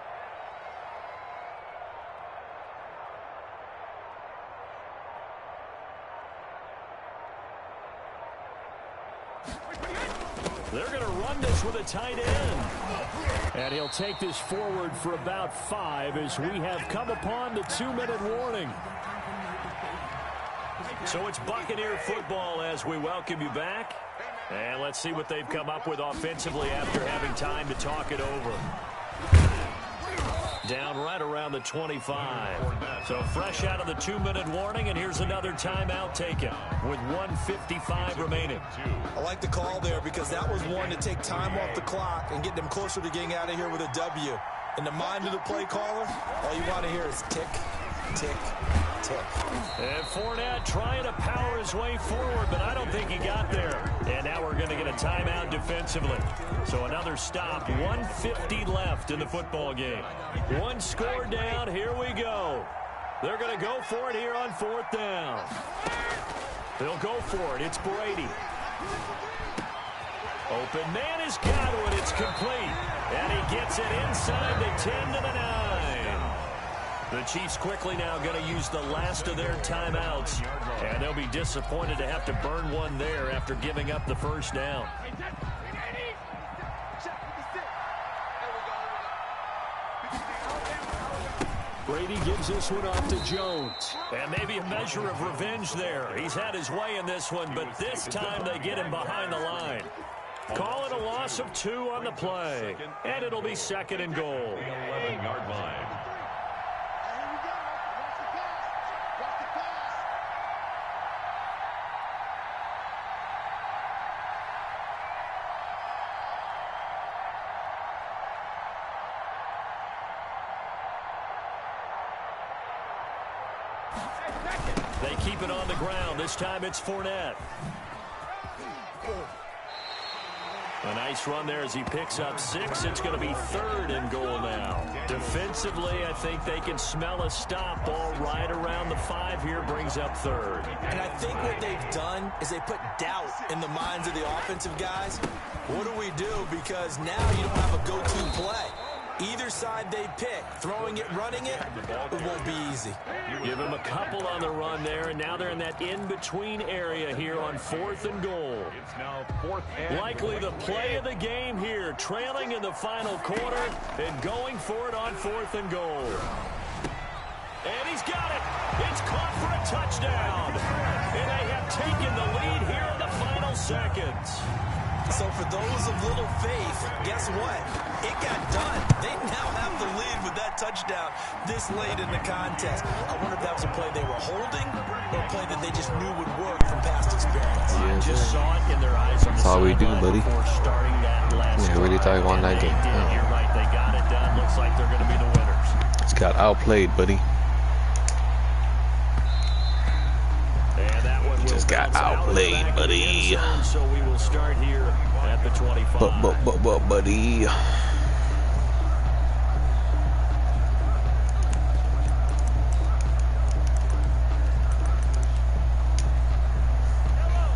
They're going to run this with a tight end. And he'll take this forward for about 5 as we have come upon the 2-minute warning. So it's Buccaneer football as we welcome you back. And let's see what they've come up with offensively after having time to talk it over. Down right around the 25. So fresh out of the 2-minute warning, and here's another timeout taken with 1:55 remaining. I like the call there because that was one to take time off the clock and get them closer to getting out of here with a W. In the mind of the play caller, all you want to hear is tick, tick, tick. And Fournette trying to power his way forward, but I don't think he got there. And now we're going to get a timeout defensively. So another stop, 1:50 left in the football game. One score down, here we go. They're going to go for it here on 4th down. They'll go for it, it's Brady. Open man has got it, it's complete. And he gets it inside the 10 to the 9. The Chiefs quickly now going to use the last of their timeouts. And they'll be disappointed to have to burn one there after giving up the first down. Brady gives this one off to Jones. And maybe a measure of revenge there. He's had his way in this one, but this time they get him behind the line. Call it a loss of 2 on the play. And it'll be 2nd and goal. 11-yard line. They keep it on the ground. This time it's Fournette. A nice run there as he picks up 6. It's going to be 3rd and goal now. Defensively, I think they can smell a stop ball right around the 5 here. Brings up 3rd. And I think what they've done is they put doubt in the minds of the offensive guys. What do we do? Because now you don't have a go-to play. Either side they pick, throwing it, running it, it won't be easy. Give them a couple on the run there, and now they're in that in-between area here on 4th and goal. It's now 4th and Likely the play of the game here, trailing in the final quarter and going for it on 4th and goal. And he's got it. It's caught for a touchdown. And they have taken the lead here in the final seconds. So for those of little faith, guess what? It got done. They now have the lead with that touchdown this late in the contest. I wonder if that was a play they were holding or a play that they just knew would work from past experience. I just saw it in their eyes on the That's all we do, buddy. before starting that last Yeah, really thought you won that game. You're right. They got it done. Looks like they're going to be the winners. Just got outplayed, buddy. And that one Just got outplayed, buddy. So we will start here at the 25. Buddy.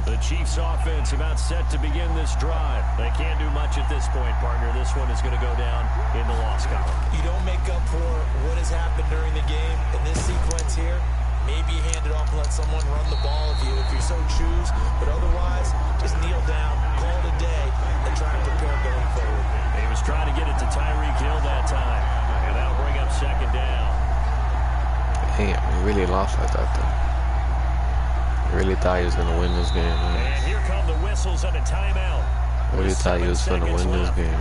The Chiefs offense about set to begin this drive. They can't do much at this point, partner. This one is going to go down in the loss column. You don't make up for what has happened during the game in this sequence here. Maybe you hand it off and let someone run the ball if you so choose. But otherwise, just kneel down, call it a day, and try and prepare going forward. He was trying to get it to Tyreek Hill that time. And that'll bring up second down. Damn, we really lost like that, though. I really thought he was going to win this game, man. And here come the whistles and a timeout. I really thought he was going to win this game.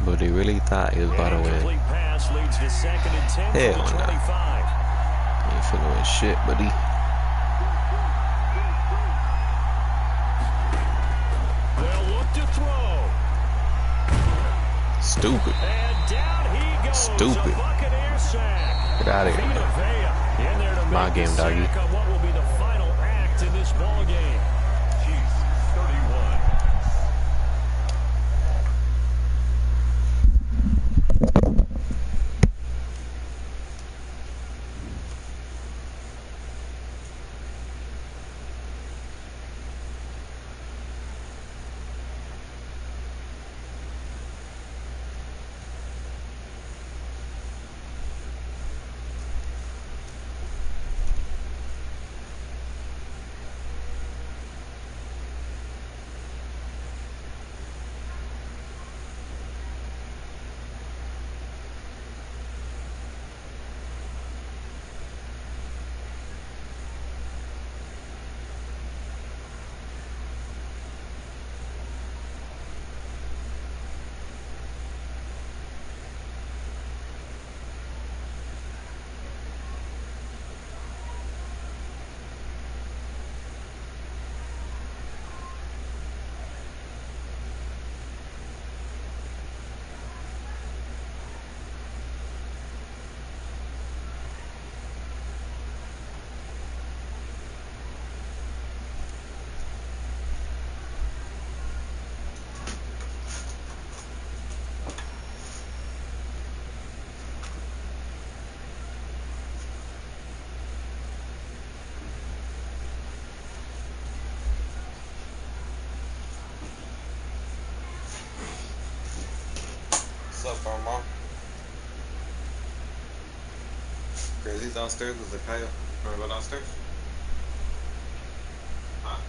But he really thought he was about to win. Pass leads to second and 10 Hell from the 25. He ain't finna win shit, buddy. They'll look to throw. Stupid. And down he goes. Stupid. A Buccaneer sack. Get out of here, Vita man. Vea in there to My make game, the doggy. sack on what will be the final act in this ball game. Chiefs 31. What's up, Grandma? Crazy's downstairs with the Kyle. Wanna go downstairs? Huh?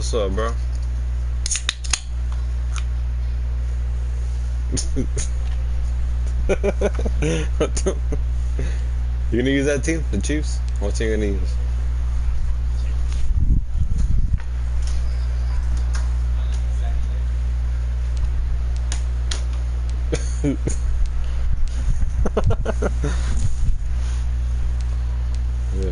what's up, bro? You gonna use that team? The Chiefs? What team you gonna use? Yeah.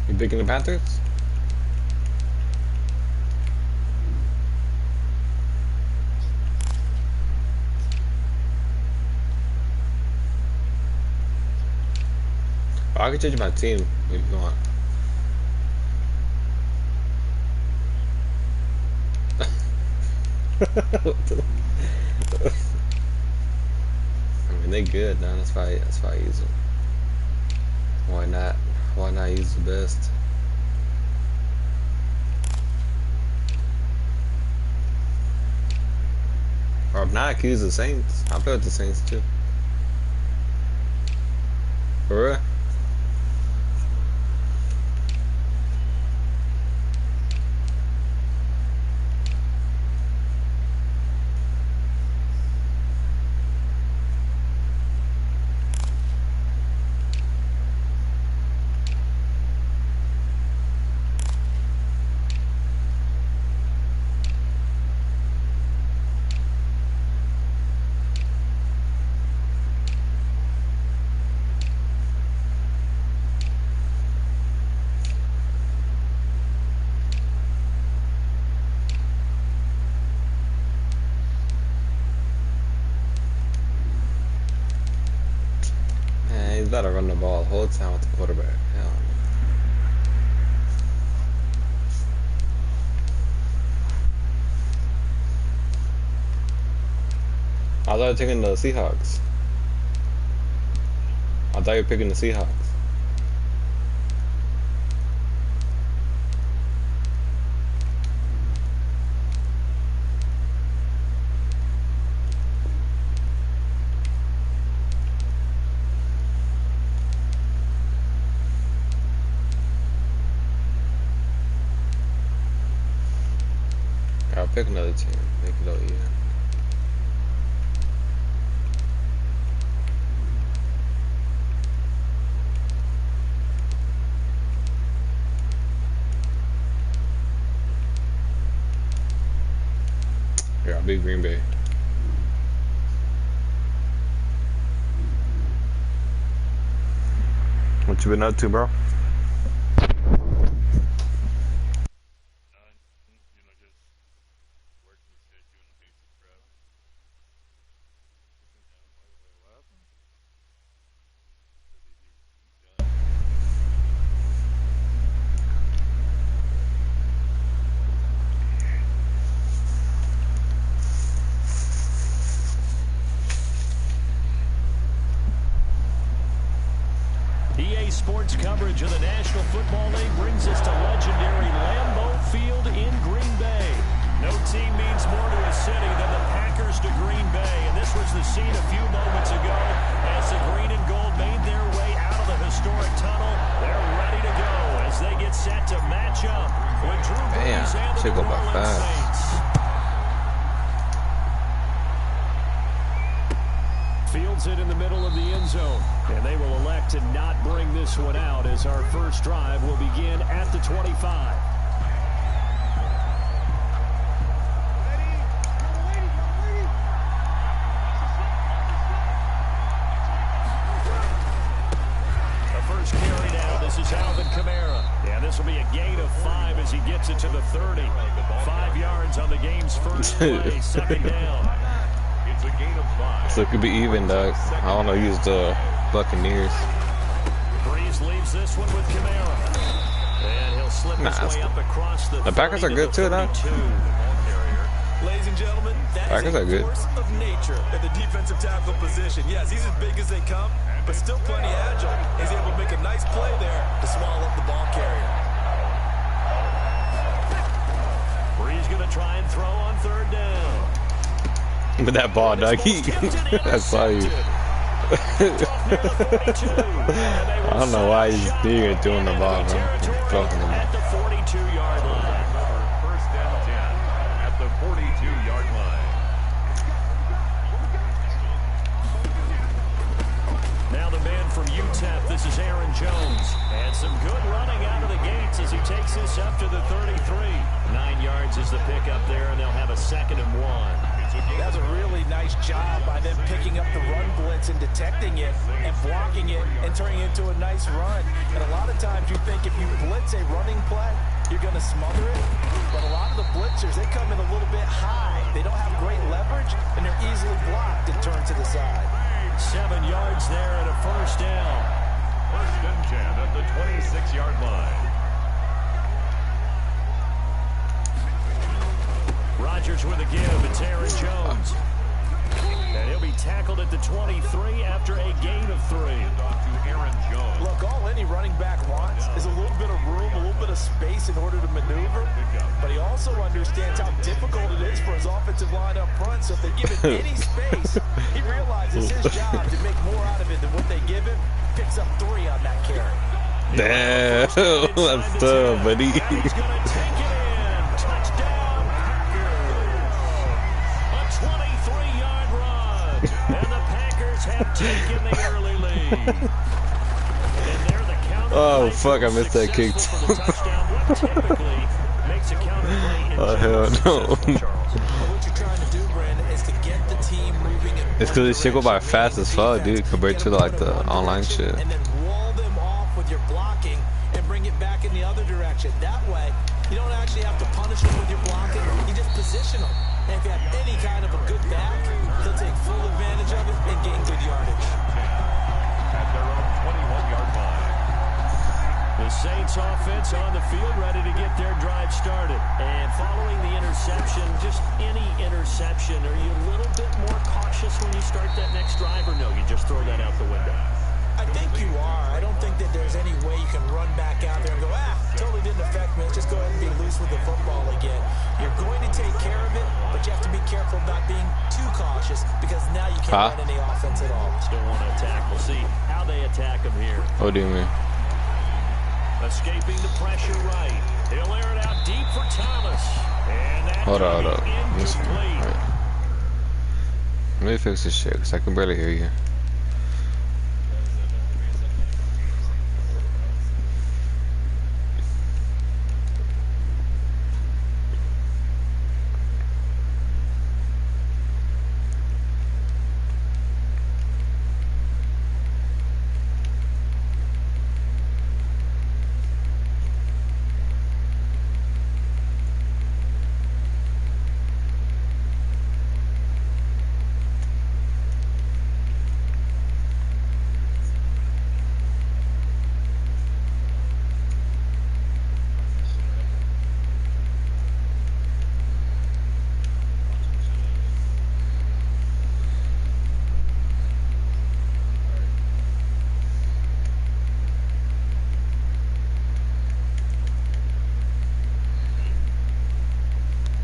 You picking the Panthers? Oh, I can change my team if you want. I mean, they good, man. That's why I use them. Why not? Why not use the best? Or if not, I can use the Saints. I play with the Saints too. For real? Man, he's about to run the ball the whole time with the quarterback. Hell. I thought you were taking the Seahawks. I thought you were picking the Seahawks. I'll pick another team. Make it all even. Here, I'll be Green Bay. What you been up to, bro? EA Sports coverage of the National Football League brings us to legendary Lambeau Field in Green Bay. No team means more to a city than the Packers to Green Bay, and this was the scene a few moments ago as the green and gold made their way out of the historic tunnel. They're ready to go as they get set to match up with Drew Brees and the New Orleans Saints. Fields it in the middle of the end zone, and they will elect to not bring this one out as our first drive will begin at the 25. The first carry now, this is Alvin Kamara. Yeah, this will be a gain of 5 as he gets it to the 30. 5 yards on the game's first play, second down. It's a gain of 5. So it could be even, dog. I don't know, use the Buccaneers. Brees leaves this one with Kamara. And he'll slip his way up across the Packers are good too, dog. Ladies and gentlemen, that is a force of nature at the defensive tackle position. Yes, he's as big as they come, but still plenty agile. He's able to make a nice play there to swallow up the ball carrier. Bree's going to try and throw on third down. With that ball, Dougie. That's funny. I don't know why he's bigger doing the ball, bro. At the 42-yard line. First and 10 at the 42-yard line. Now the man from UTEP, this is Aaron Jones. And some good running out of the gates as he takes this up to the 33. 9 yards is the pickup there, and they'll have a 2nd and 1. That's a really nice job by them picking up the run blitz and detecting it and blocking it and turning it into a nice run. And a lot of times you think if you blitz a running play, you're going to smother it. But a lot of the blitzers, they come in a little bit high. They don't have great leverage, and they're easily blocked and turned to the side. 7 yards there and a first down. First and 10 at the 26-yard line. Rodgers with a give. It's Aaron Jones. And he'll be tackled at the 23 after a gain of 3. Aaron Jones. Look, all any running back wants is a little bit of room, a little bit of space in order to maneuver. But he also understands how difficult it is for his offensive line up front. So if they give him any space, he realizes his job to make more out of it than what they give him. Picks up 3 on that carry. Damn, that's tough, buddy. He's going to take it in. Touchdown, Packers. A 23-yard run. And the Packers have taken the early lead. And there the counter. Oh, fuck, I missed that kick. Oh, hell no. What you're trying to do, Brandon, is to get the team moving. It's because this shit go by fast as fuck, dude, compared to like the online shit. And then wall them off with your blocking and bring it back in the other direction. That way, you don't actually have to punish them with your blocking. You just position them. And if you have any kind of a good back, they'll take full advantage of it and gain good yardage. At their own 21-yard line. The Saints offense on the field ready to get their drive started. And following the interception, just any interception, are you a little bit more cautious when you start that next drive, or no, you just throw that out the window? I think you are. I don't think that there's any way you can run back out there and go, totally didn't affect me. Let's just go ahead and be loose with the football again. You're going to take care of it, but you have to be careful about being too cautious because now you can't run any offense at all. Still want to attack. We'll see how they attack them here. What do you mean? Escaping the pressure right. He'll air it out deep for Thomas. And that Hold up. incomplete. Right. Let me fix this shit because I can barely hear you.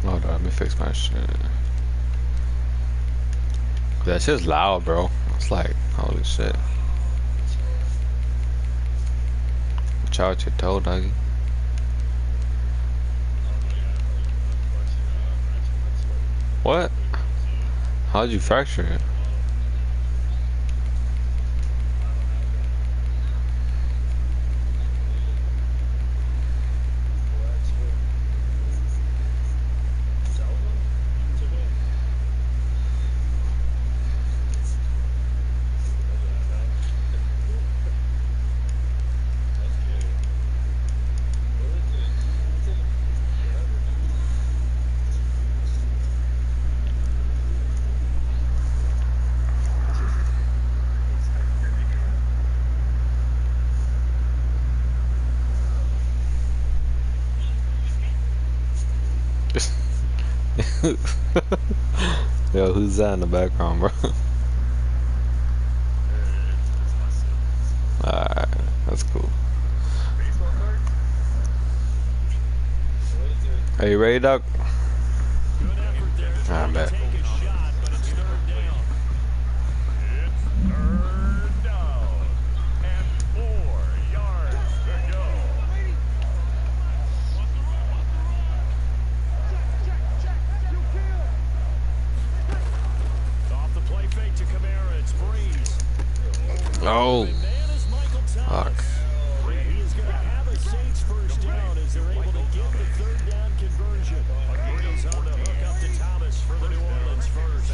Hold on, let me fix my shit. That shit's loud, bro. It's like, holy shit. Watch out your toe, doggy. What? How'd you fracture it? Yo, who's that in the background, bro? Alright, that's cool. Are you ready, Doc? I bet. Oh, fuck. He is going to have a Saints first down as they're able to get the third down conversion. Breeze on the hook up to Thomas for the New Orleans first.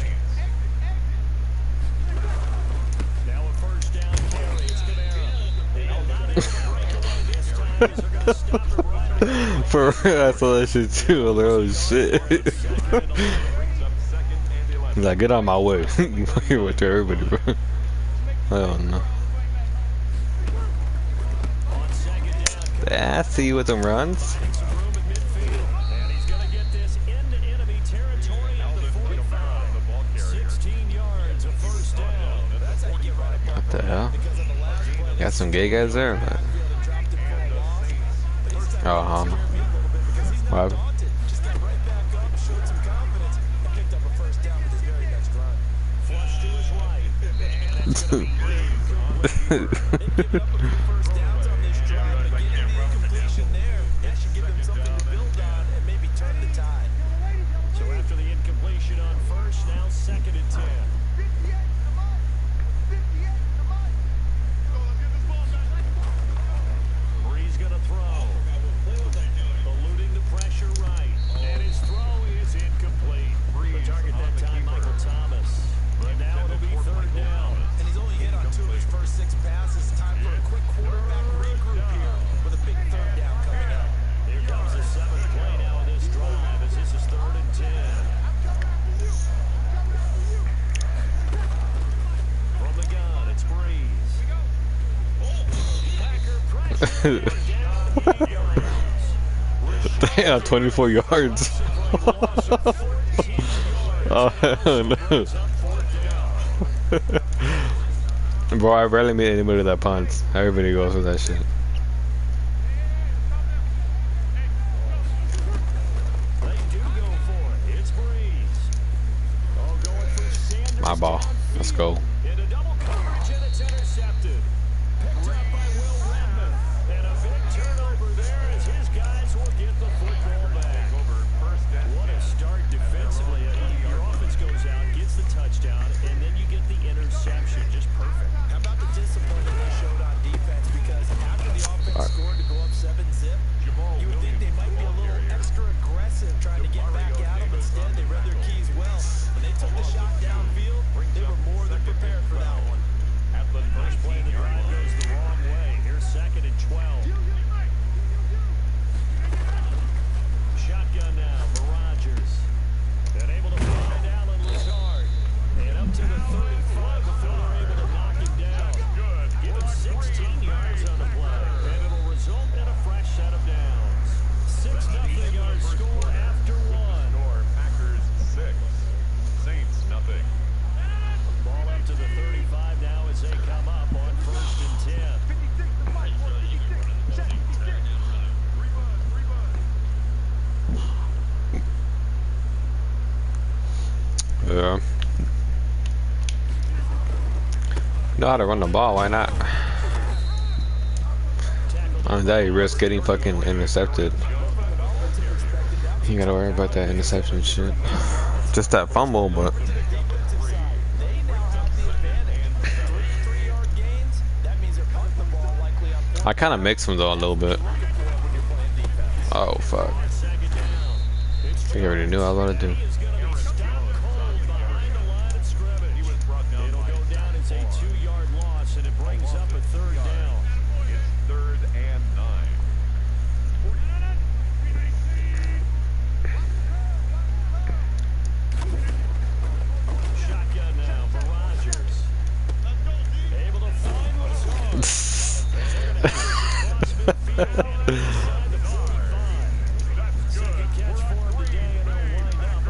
Now a first down carry. It's Kamara. Not able to break away this time as they're going to stop it right. For real, I saw that shit too. I was like, oh shit. He's like, get out of my way. Here with everybody, bro. Oh no. I see you with them runs. What the hell? Got some gay guys there? But... oh, what happened? So after the incompletion on first, now 2nd and 10. Breeze gonna throw. Eluding the pressure right. And his throw is incomplete. The target that time, Michael Thomas. But now it'll be 3rd down. And he's only hit on 2 of his first 6 passes. Time for a quick quarterback regroup here with a big 3rd down coming up. Here comes the 7th play now of this drive as this is 3rd and 10. From the gun, it's Breeze. Packer pressure. Damn, 24 yards. Oh, hell no. Bro, I rarely meet anybody that punts. Everybody goes with that shit. My ball. Let's go. In a double coverage, and it's intercepted. Picked up by Will Redmond. And a big turnover there as his guys will get the football back. What a start defensively. Your offense goes out, gets the touchdown, and then you get the interception. Just perfect. How about the discipline that they showed on defense? Because after the offense scored to go up 7-zip, you would think they might be a little extra aggressive trying to get back at them. Instead, they read their keys well. When they took the shot downfield, they were more than prepared for that one. First play of the drive goes the wrong way. Here's 2nd and 12. Shotgun now for Rodgers. And able to find Allen Lazard. And up to the 35 before they're able to knock him down. Give him 16 yards on the play. And it'll result in a fresh set of downs. 6-0 our score after 1. Packers 6, Saints nothing. Ball up to the 35 now as they come up on 1st and 10. Yeah. Know how to run the ball, why not? On that, you risk getting fucking intercepted. You gotta worry about that interception shit. Just that fumble, but. I kind of mix them though a little bit. Oh fuck. I think I already knew what I was about to do. It'll go down as a 2-yard loss, and it brings up a 3rd down. It's 3rd and 9. Shotgun now for Rodgers. Able to find Lazard. Second catch for him today, and he'll wind up a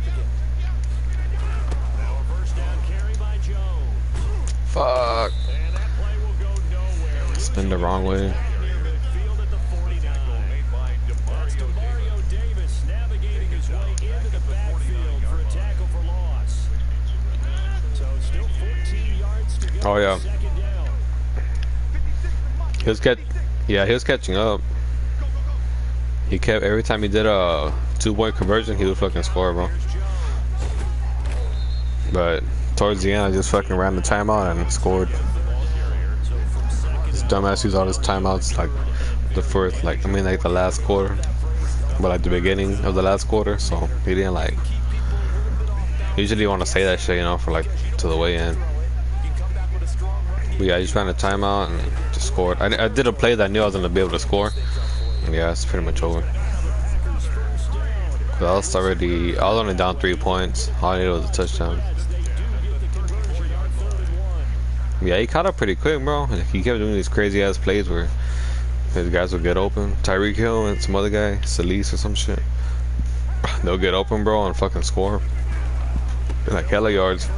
significant. Now a first down carry by Jones. Fuck. And that play will go nowhere. Spin the wrong way. Near midfield at the 49. That's DeMario Davis navigating his way into the backfield for a tackle for loss. So still 14 yards to go. Oh yeah. Second down. He was catching up. He kept every time he did a 2-point conversion, he would fucking score, bro. But towards the end, I just fucking ran the timeout and scored. This dumbass used all his timeouts like the last quarter, but like the beginning of the last quarter. So he didn't like. Usually you want to say that shit, you know, for like to the way in. But yeah, I just ran a timeout and just scored. I did a play that I knew I was gonna be able to score. And yeah, it's pretty much over. I was only down 3 points. All I needed was a touchdown. Yeah, he caught up pretty quick, bro. He kept doing these crazy ass plays where his guys would get open. Tyreek Hill and some other guy, Solis or some shit. They'll get open, bro, and fucking score. Like hella yards.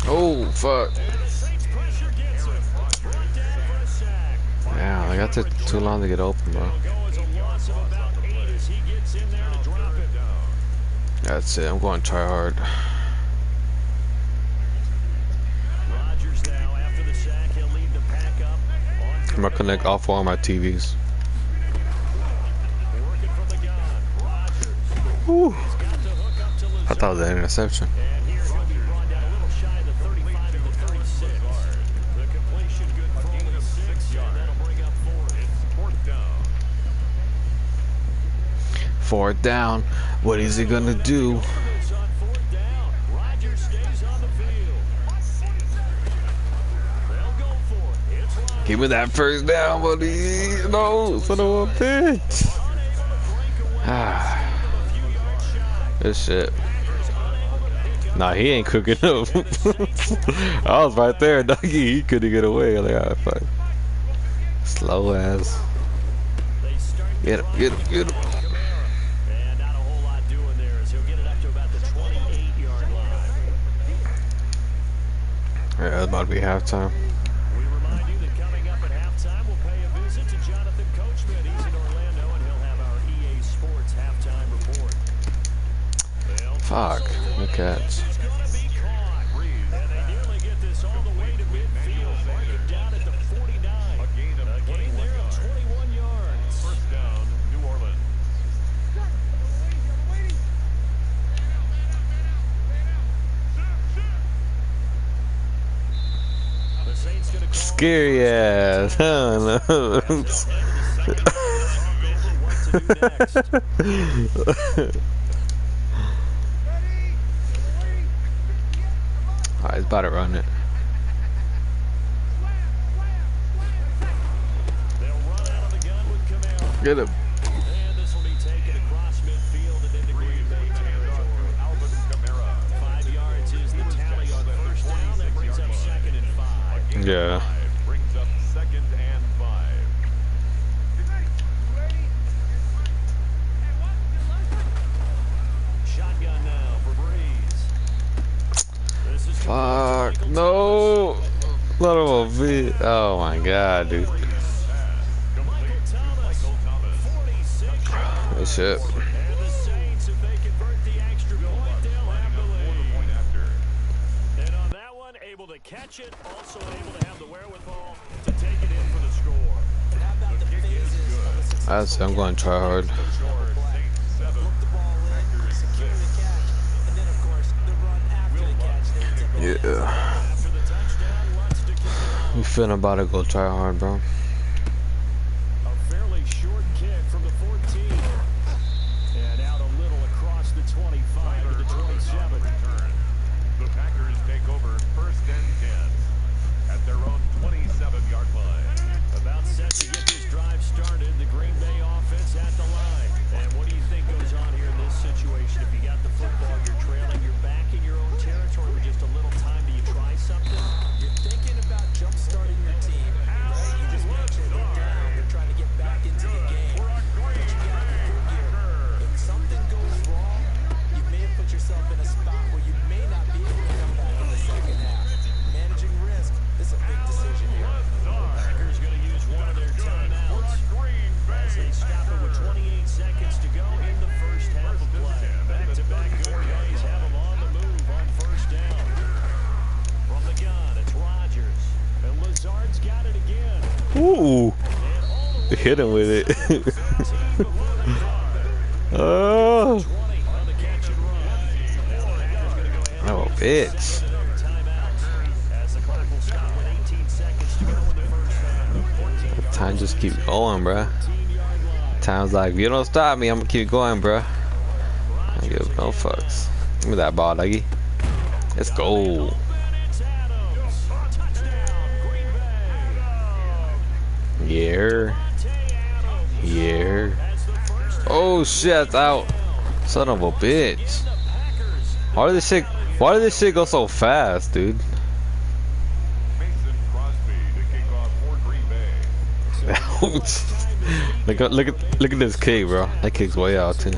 Oh, fuck. Yeah, I got too long to get open, bro. That's it. I'm going to try hard. I'm going to connect all 4 of my TVs. Whew. I thought it was an interception. Fourth down. What is he gonna do? Give me that first down, buddy. No, son of a bitch. Ah. This shit. Nah, he ain't cooking up. I was right there, doggy. He couldn't get away. Like, ah, fuck. Slow ass. Get him, get him, get him. Yeah, it's about to be halftime. We remind you that coming up at halftime, we'll pay a visit to Jonathan Coachman. He's in Orlando, and he'll have our EA Sports halftime report. Fuck, the Cats. And they nearly get this all the way to midfield. Mark it down at the 49. A gain there of 21 yards. First down, New Orleans. Scary ass. I don't know. Alright, he's about to run it. Get him. And this will be taken across midfield and into Green Bay territory. 5 yards is the tally on the first down. That brings up 2nd and 5. Yeah. Brings up 2nd and 5. Shotgun now for Breeze. This is Fuck. No. Son of a bitch. Oh my god, dude. This shit. And the Saints, if they convert the extra point, they'll have the lead. And on that one, able to catch it, also able to have the wherewithal to take it in for the score. And how about the phases of a successful I'm going to try hard. look the ball in, secure the catch, and then of course the run after the catch. They tip it. Yeah. After the touchdown, Lutz to Kill. You feeling about to go try hard, bro? A fairly short kick from the 14. And out a little across the 25 to the 27. Ooh. Hit him with it. Oh. Oh, bitch. Time just keep going, bruh. Time's like, if you don't stop me, I'm gonna keep going, bruh. I don't give no fucks. Give me that ball, Dougie. Let's go. Yeah. Yeah. Oh shit, that's out. Son of a bitch. Why did this shit go so fast, dude? look at this kick, bro. That kick's way out too.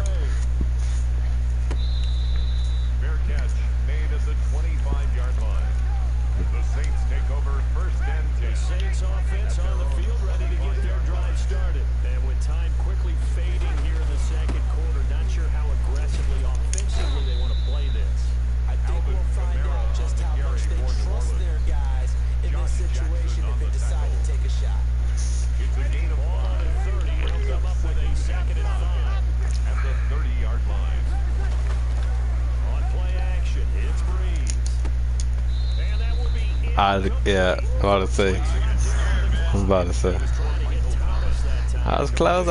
Yeah, I was about to say. I was close.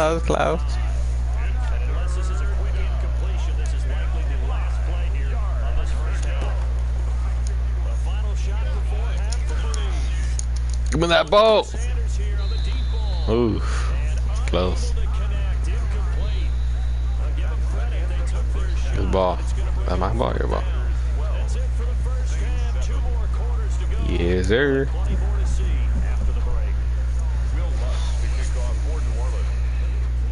Give me that ball. Ooh, close. Good ball. Is that my ball or your ball? Yes, sir.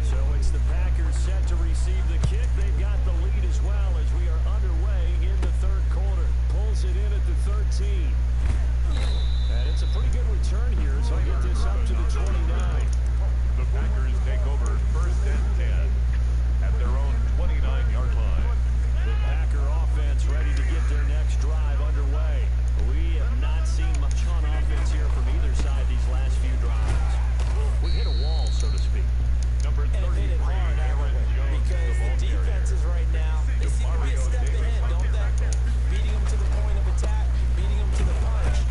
So it's the Packers set to receive the kick. They've got the lead as well as we are underway in the third quarter. Pulls it in at the 13. And it's a pretty good return here, so get this up to the 29. The Packers take over first and 10 at their own 29-yard line. The Packer offense ready to get their next drive underway. We have not seen much on offense here from either side these last few drives. We hit a wall, so to speak. Number 33, hit it hard, because the defenses right now, they seem to be a step ahead, don't they? Beating them to the point of attack, beating them to the punch.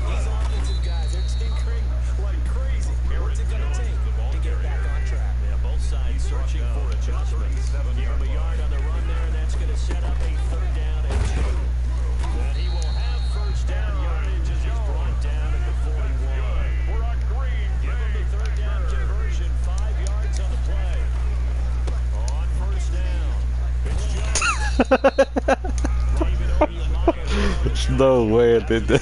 These offensive guys, they're tinkering like crazy. What's it going to take to get back on track? Yeah, both sides searching for adjustments. Give him a yard on the run there, and that's going to set up a third down and 2. And he will have first down yardage as he's brought down at the 41. We're on green. Give him the third down conversion, 5 yards on the play. On first down, it's Jones. No way I did that.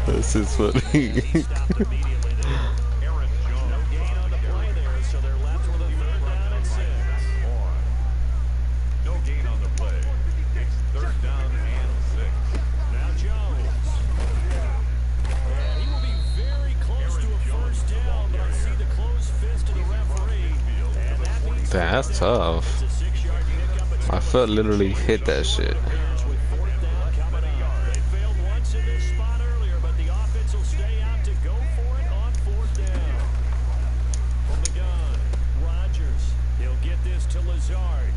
This is funny. No gain on the play. It's third down and 6. Now Jones. And he will be very close to a first down. You'll see the closed fist of the referee. And that means That's tough. it's a 6-yard pickup. My foot literally hit that shit. With fourth down coming up. They failed once in this spot earlier, but the offense will stay out to go for it on fourth down. From the gun, Rodgers. He'll get this to Lazard.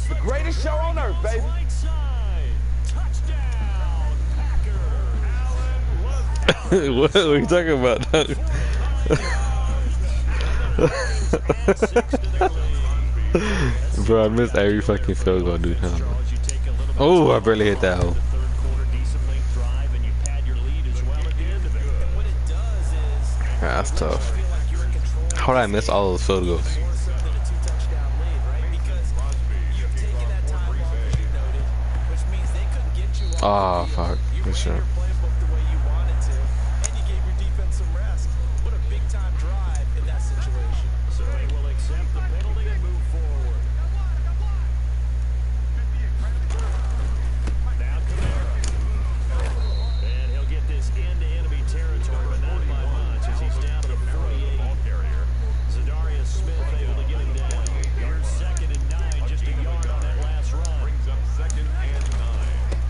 The greatest show on earth, baby. Right side. Touchdown, Packers. What are we talking about? Bro, I missed every fucking field goal, dude. Oh, I barely hit that hole. Yeah, that's tough. How did I miss all those field goals? Oh, fuck. For sure. So they will accept the penalty and move forward. Now Kamara. And he'll get this into enemy territory, but not by much as he's down to the 48. Zadarius Smith able to get him down. Here's 2nd and 9, just a yard on that last run. Brings up 2nd and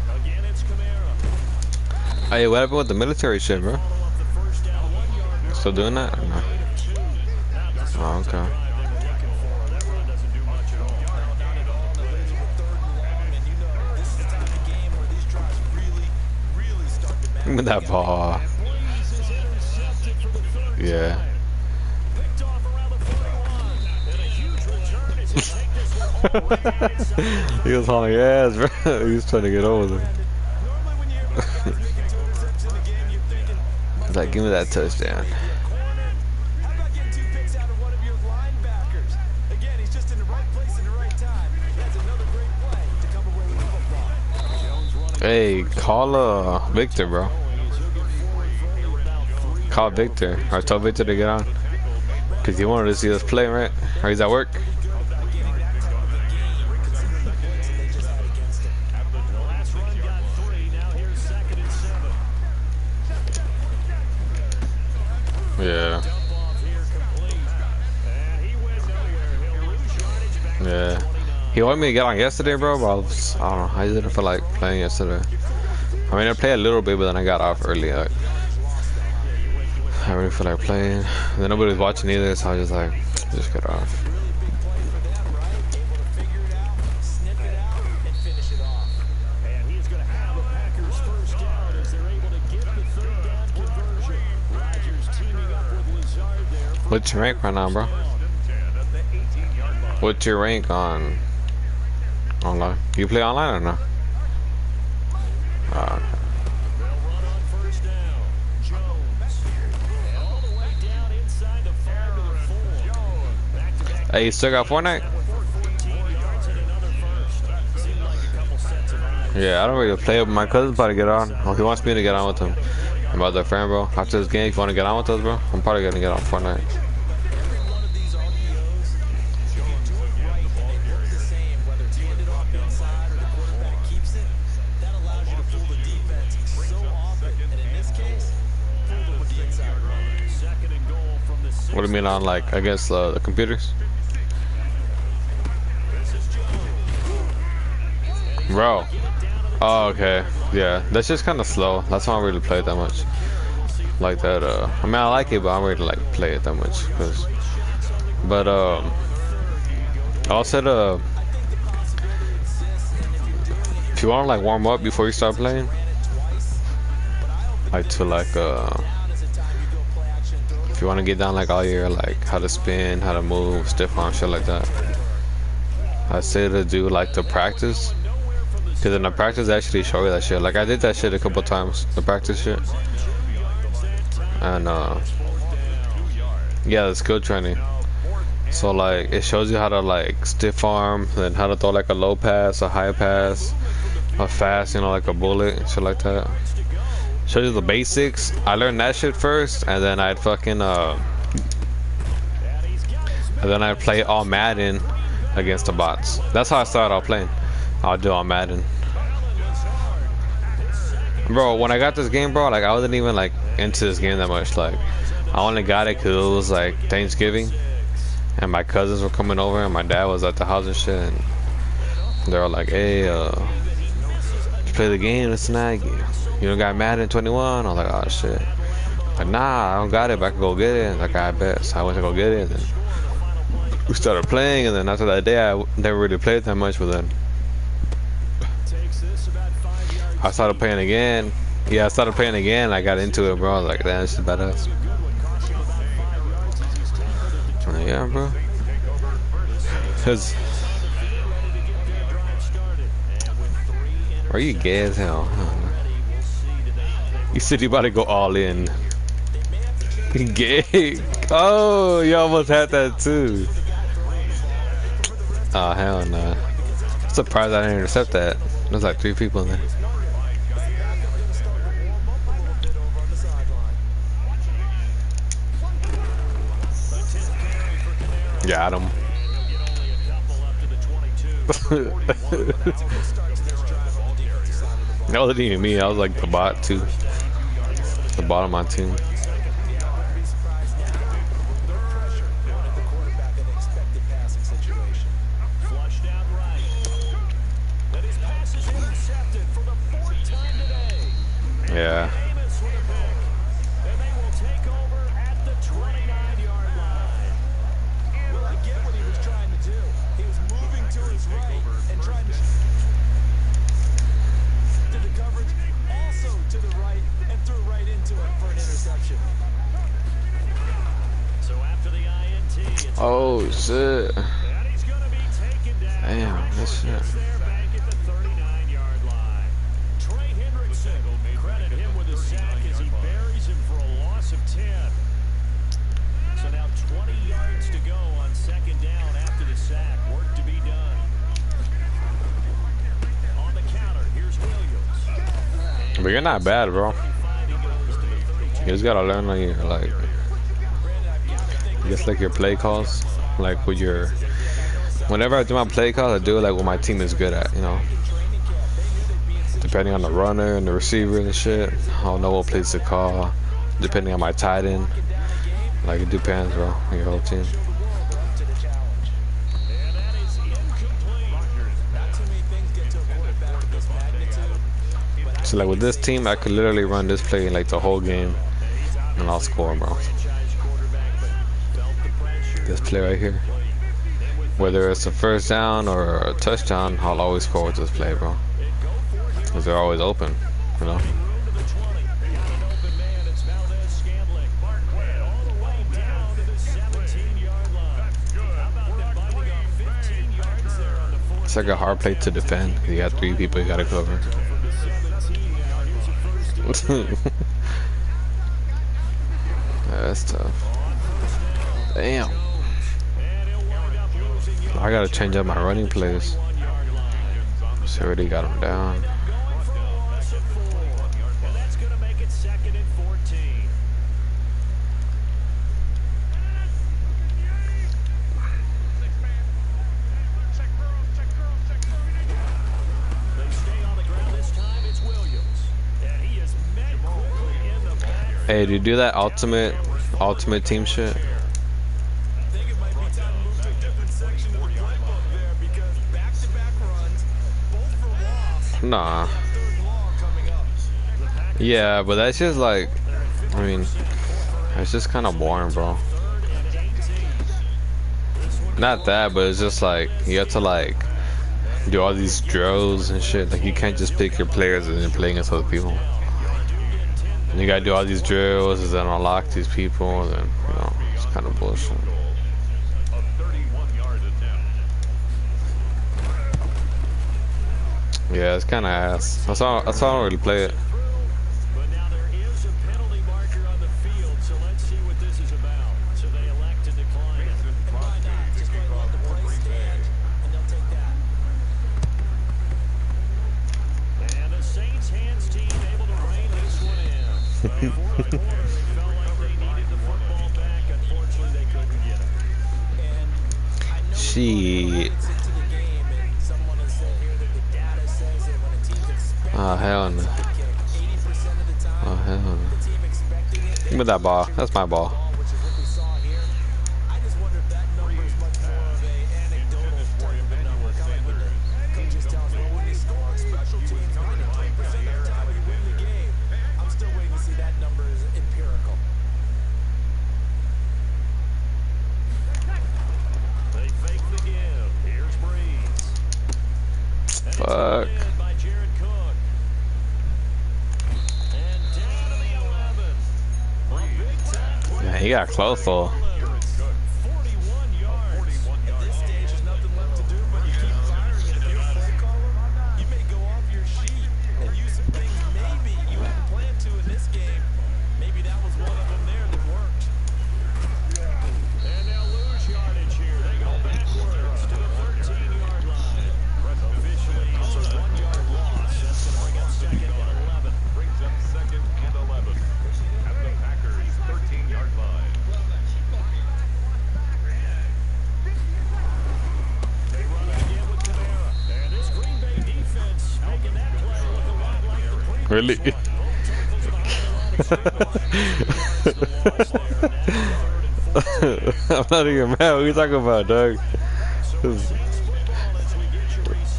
9. Again, it's Kamara. Hey, what happened with the military shit, bro? Still doing that? Or no? Oh, okay. Give me that ball. Yeah. He was hauling ass, bro. He was trying to get over there. He's like, give me that touchdown. Hey, call Victor, bro. Call Victor. Or tell Victor to get on. Because he wanted to see us play, right? Or he's at work. Yeah. Yeah. He wanted me to get on yesterday, bro, but I don't know. I didn't feel like playing yesterday. I mean, I played a little bit, but then I got off early. Like, I really feel like playing. And then nobody was watching either, so I was just like, just get off. What's your rank right now, bro? What's your rank on online? You play online or no? Okay. Hey, you still got Fortnite? Yeah, I don't really play it, but my cousin's about to get on. Oh, he wants me to get on with him. I'm about their friend, bro. After this game, if you want to get on with us, bro, I'm probably gonna get on Fortnite. What do you mean on, like, against the computers? Bro. Oh, okay. Yeah, that's just kind of slow. That's why I don't really play it that much. Like that, I mean, I like it, but I don't really, like, play it that much. But, I said, if you want to, like, warm up before you start playing, like, to, like, if you want to get down, like, all your, like, how to spin, how to move, stiff arm, shit like that, I say to do, like, the practice. Because in the practice, they actually show you that shit. Like, I did that shit a couple times, the practice shit. And, yeah, the skill training. So, like, it shows you how to, like, stiff arm, then how to throw, like, a low pass, a high pass, a fast, you know, like a bullet, and shit like that. Shows you the basics. I learned that shit first, and then I'd fucking, and then I'd play all Madden against the bots. That's how I started out playing. I'll do all Madden. Bro, when I got this game, bro, like, I wasn't even, like, into this game that much. Like, I only got it because it was, like, Thanksgiving, and my cousins were coming over, and my dad was at the house and shit, and they were like, hey, play the game, this and that. You don't got Madden 21? I was like, oh, shit. Like, nah, I don't got it, but I can go get it. And like, I bet. So I went to go get it, and then we started playing, and then after that day, I never really played that much, but then I started playing again. Yeah, I started playing again. I got into it, bro. I was like, damn, this is badass. Yeah, bro. Cause are you gay as hell? You said you about to go all in. Gay. Oh, you almost had that too. Oh, hell no. I'm surprised I didn't intercept that. There's like 3 people in there. Got him. That wasn't even me. I was like the bot too. The bot of my team. Yeah. shit. Damn, this shit. Credit him with a sack as he buries him for a loss of 10. So now 20 yards to go on second down after the sack. Work to be done. On the counter, here's Williams. But you're not bad, bro. You just gotta learn on your, like, just like your play calls. Like with your, whenever I do my play calls, I do it like what my team is good at, you know. Depending on the runner and the receiver and the shit, I'll know what plays to call. Depending on my tight end, like it depends, bro, on your whole team. So like with this team, I could literally run this play like the whole game, and I'll score, bro. This play right here, whether it's a first down or a touchdown, I'll always score with this play, bro. Because they're always open, you know. It's like a hard play to defend. You got 3 people you gotta cover. Yeah, that's tough. Damn. I gotta change up my running plays. So I already got him down. Hey, do you do that ultimate team shit? Nah. Yeah, but that's just like, I mean, it's just kind of boring, bro. Not that, but it's just like, you have to like do all these drills and shit. Like, you can't just pick your players and then play against other people. And you gotta do all these drills and then unlock these people, and then, you know, it's kind of bullshit. Yeah, it's kind of ass. That's why I don't really play it. But now there is a penalty marker on the field, so let's see what this is about. So they elect to decline it. And why not? Just go ahead and let the play stand, and they'll take that. And the Saints hands team able to rein this one in. Fourth quarter, they felt like they needed the football back. Unfortunately, they couldn't get it. And I know Shit. Oh, hell no. Oh, hell no. Give me that ball. That's my ball. Fuck. Man, he got close for. Really? I'm not even mad. What are you talking about, dog?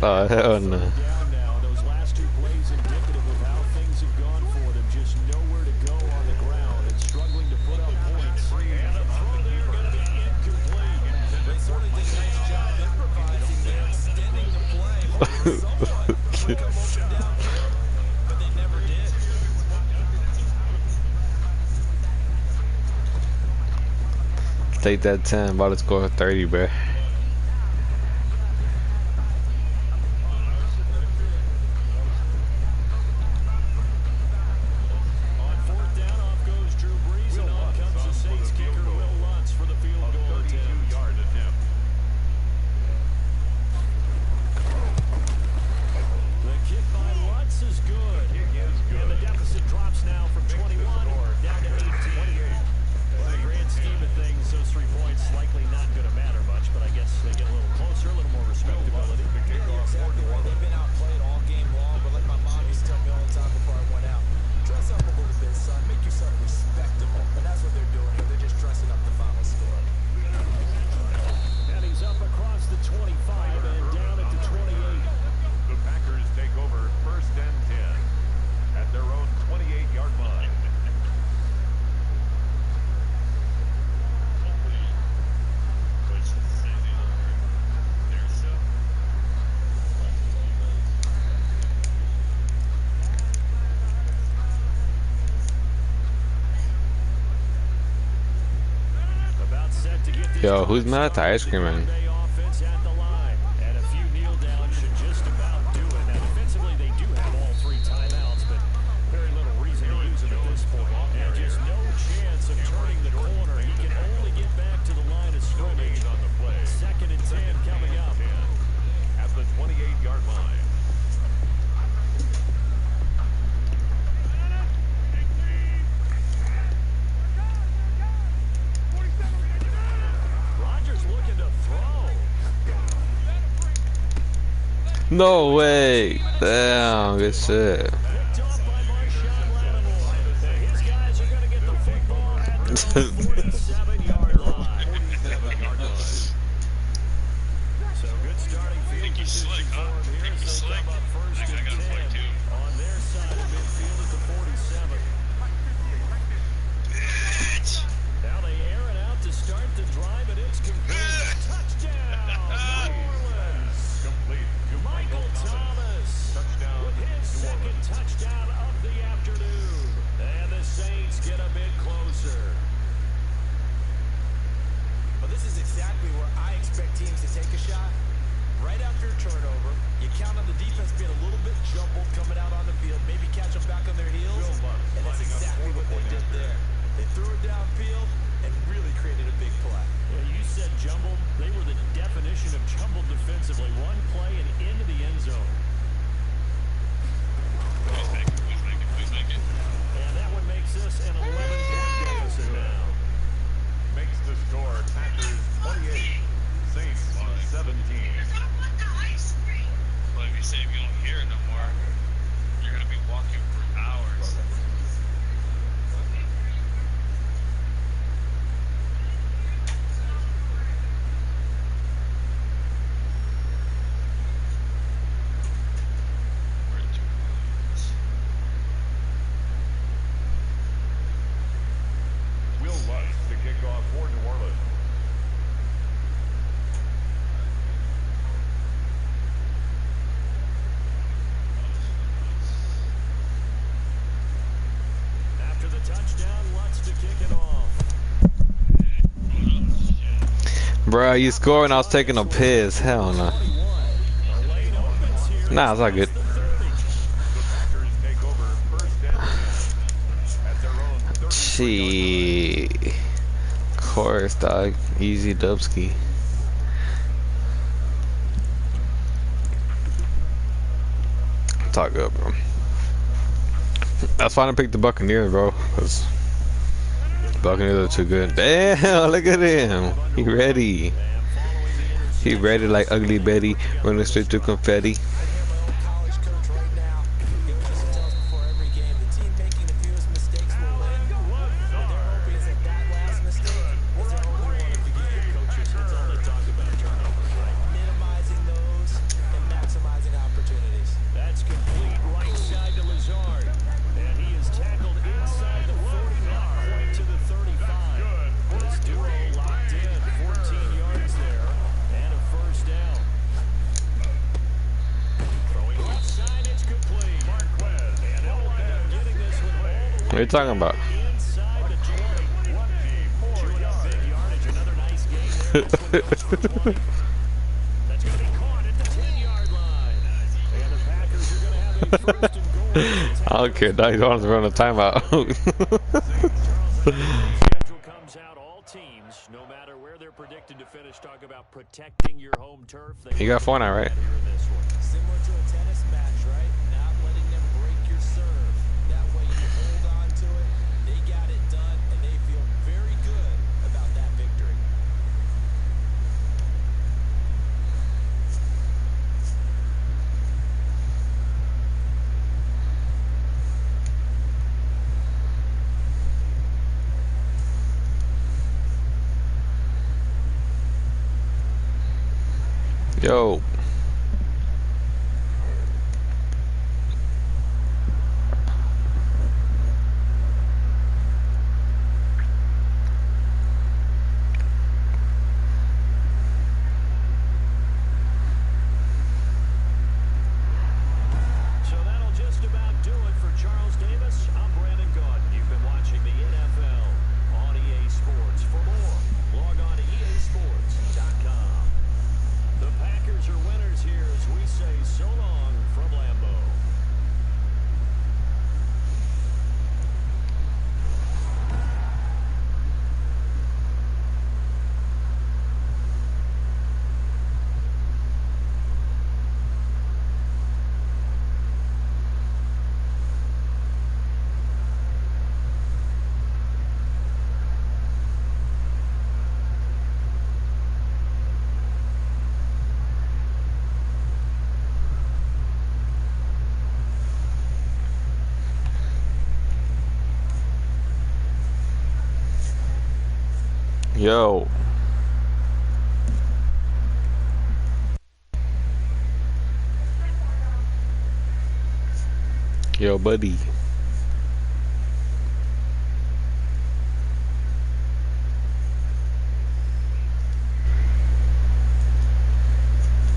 Oh, hell no. Those last 2 plays indicative of how things have gone for them. Just nowhere to go on the ground and struggling to put up points. And the throw there going to be incomplete. They certainly did a nice job improvising there, extending the play. But they never did. Take that 10. About to score 30, bro. Yo, who's mad at the ice cream man? No way! Damn, good shit. Bruh, you scoring, I was taking a piss. Hell no. Nah, it's all good. Gee. Of course, dog. Easy dubski. Talk up, bro. That's why I picked the Buccaneers, bro. Cause Buccaneers are too good. Damn, look at him. He ready. He ready like Ugly Betty, running straight to confetti. What are you talking about? That's going to be caught at the 10-yard line. And the Packers are going to have a first and goal. I don't care. Now he's wanting to run a timeout. Schedule comes out. All teams, no matter where they're predicted to finish, talk about protecting your home turf. You got 4 now, right? Similar to a tennis match, right? Not letting them break your serve. That way you hold on to it. They got it done, and they feel very good about that victory. Yo. So that'll just about do it for Charles Davis. I'm Brandon Gaudin. You've been watching the NFL on EA Sports. For more, log on to easports.com. The Packers are winners here as we say so long from Lambeau. Yo. Yo, buddy.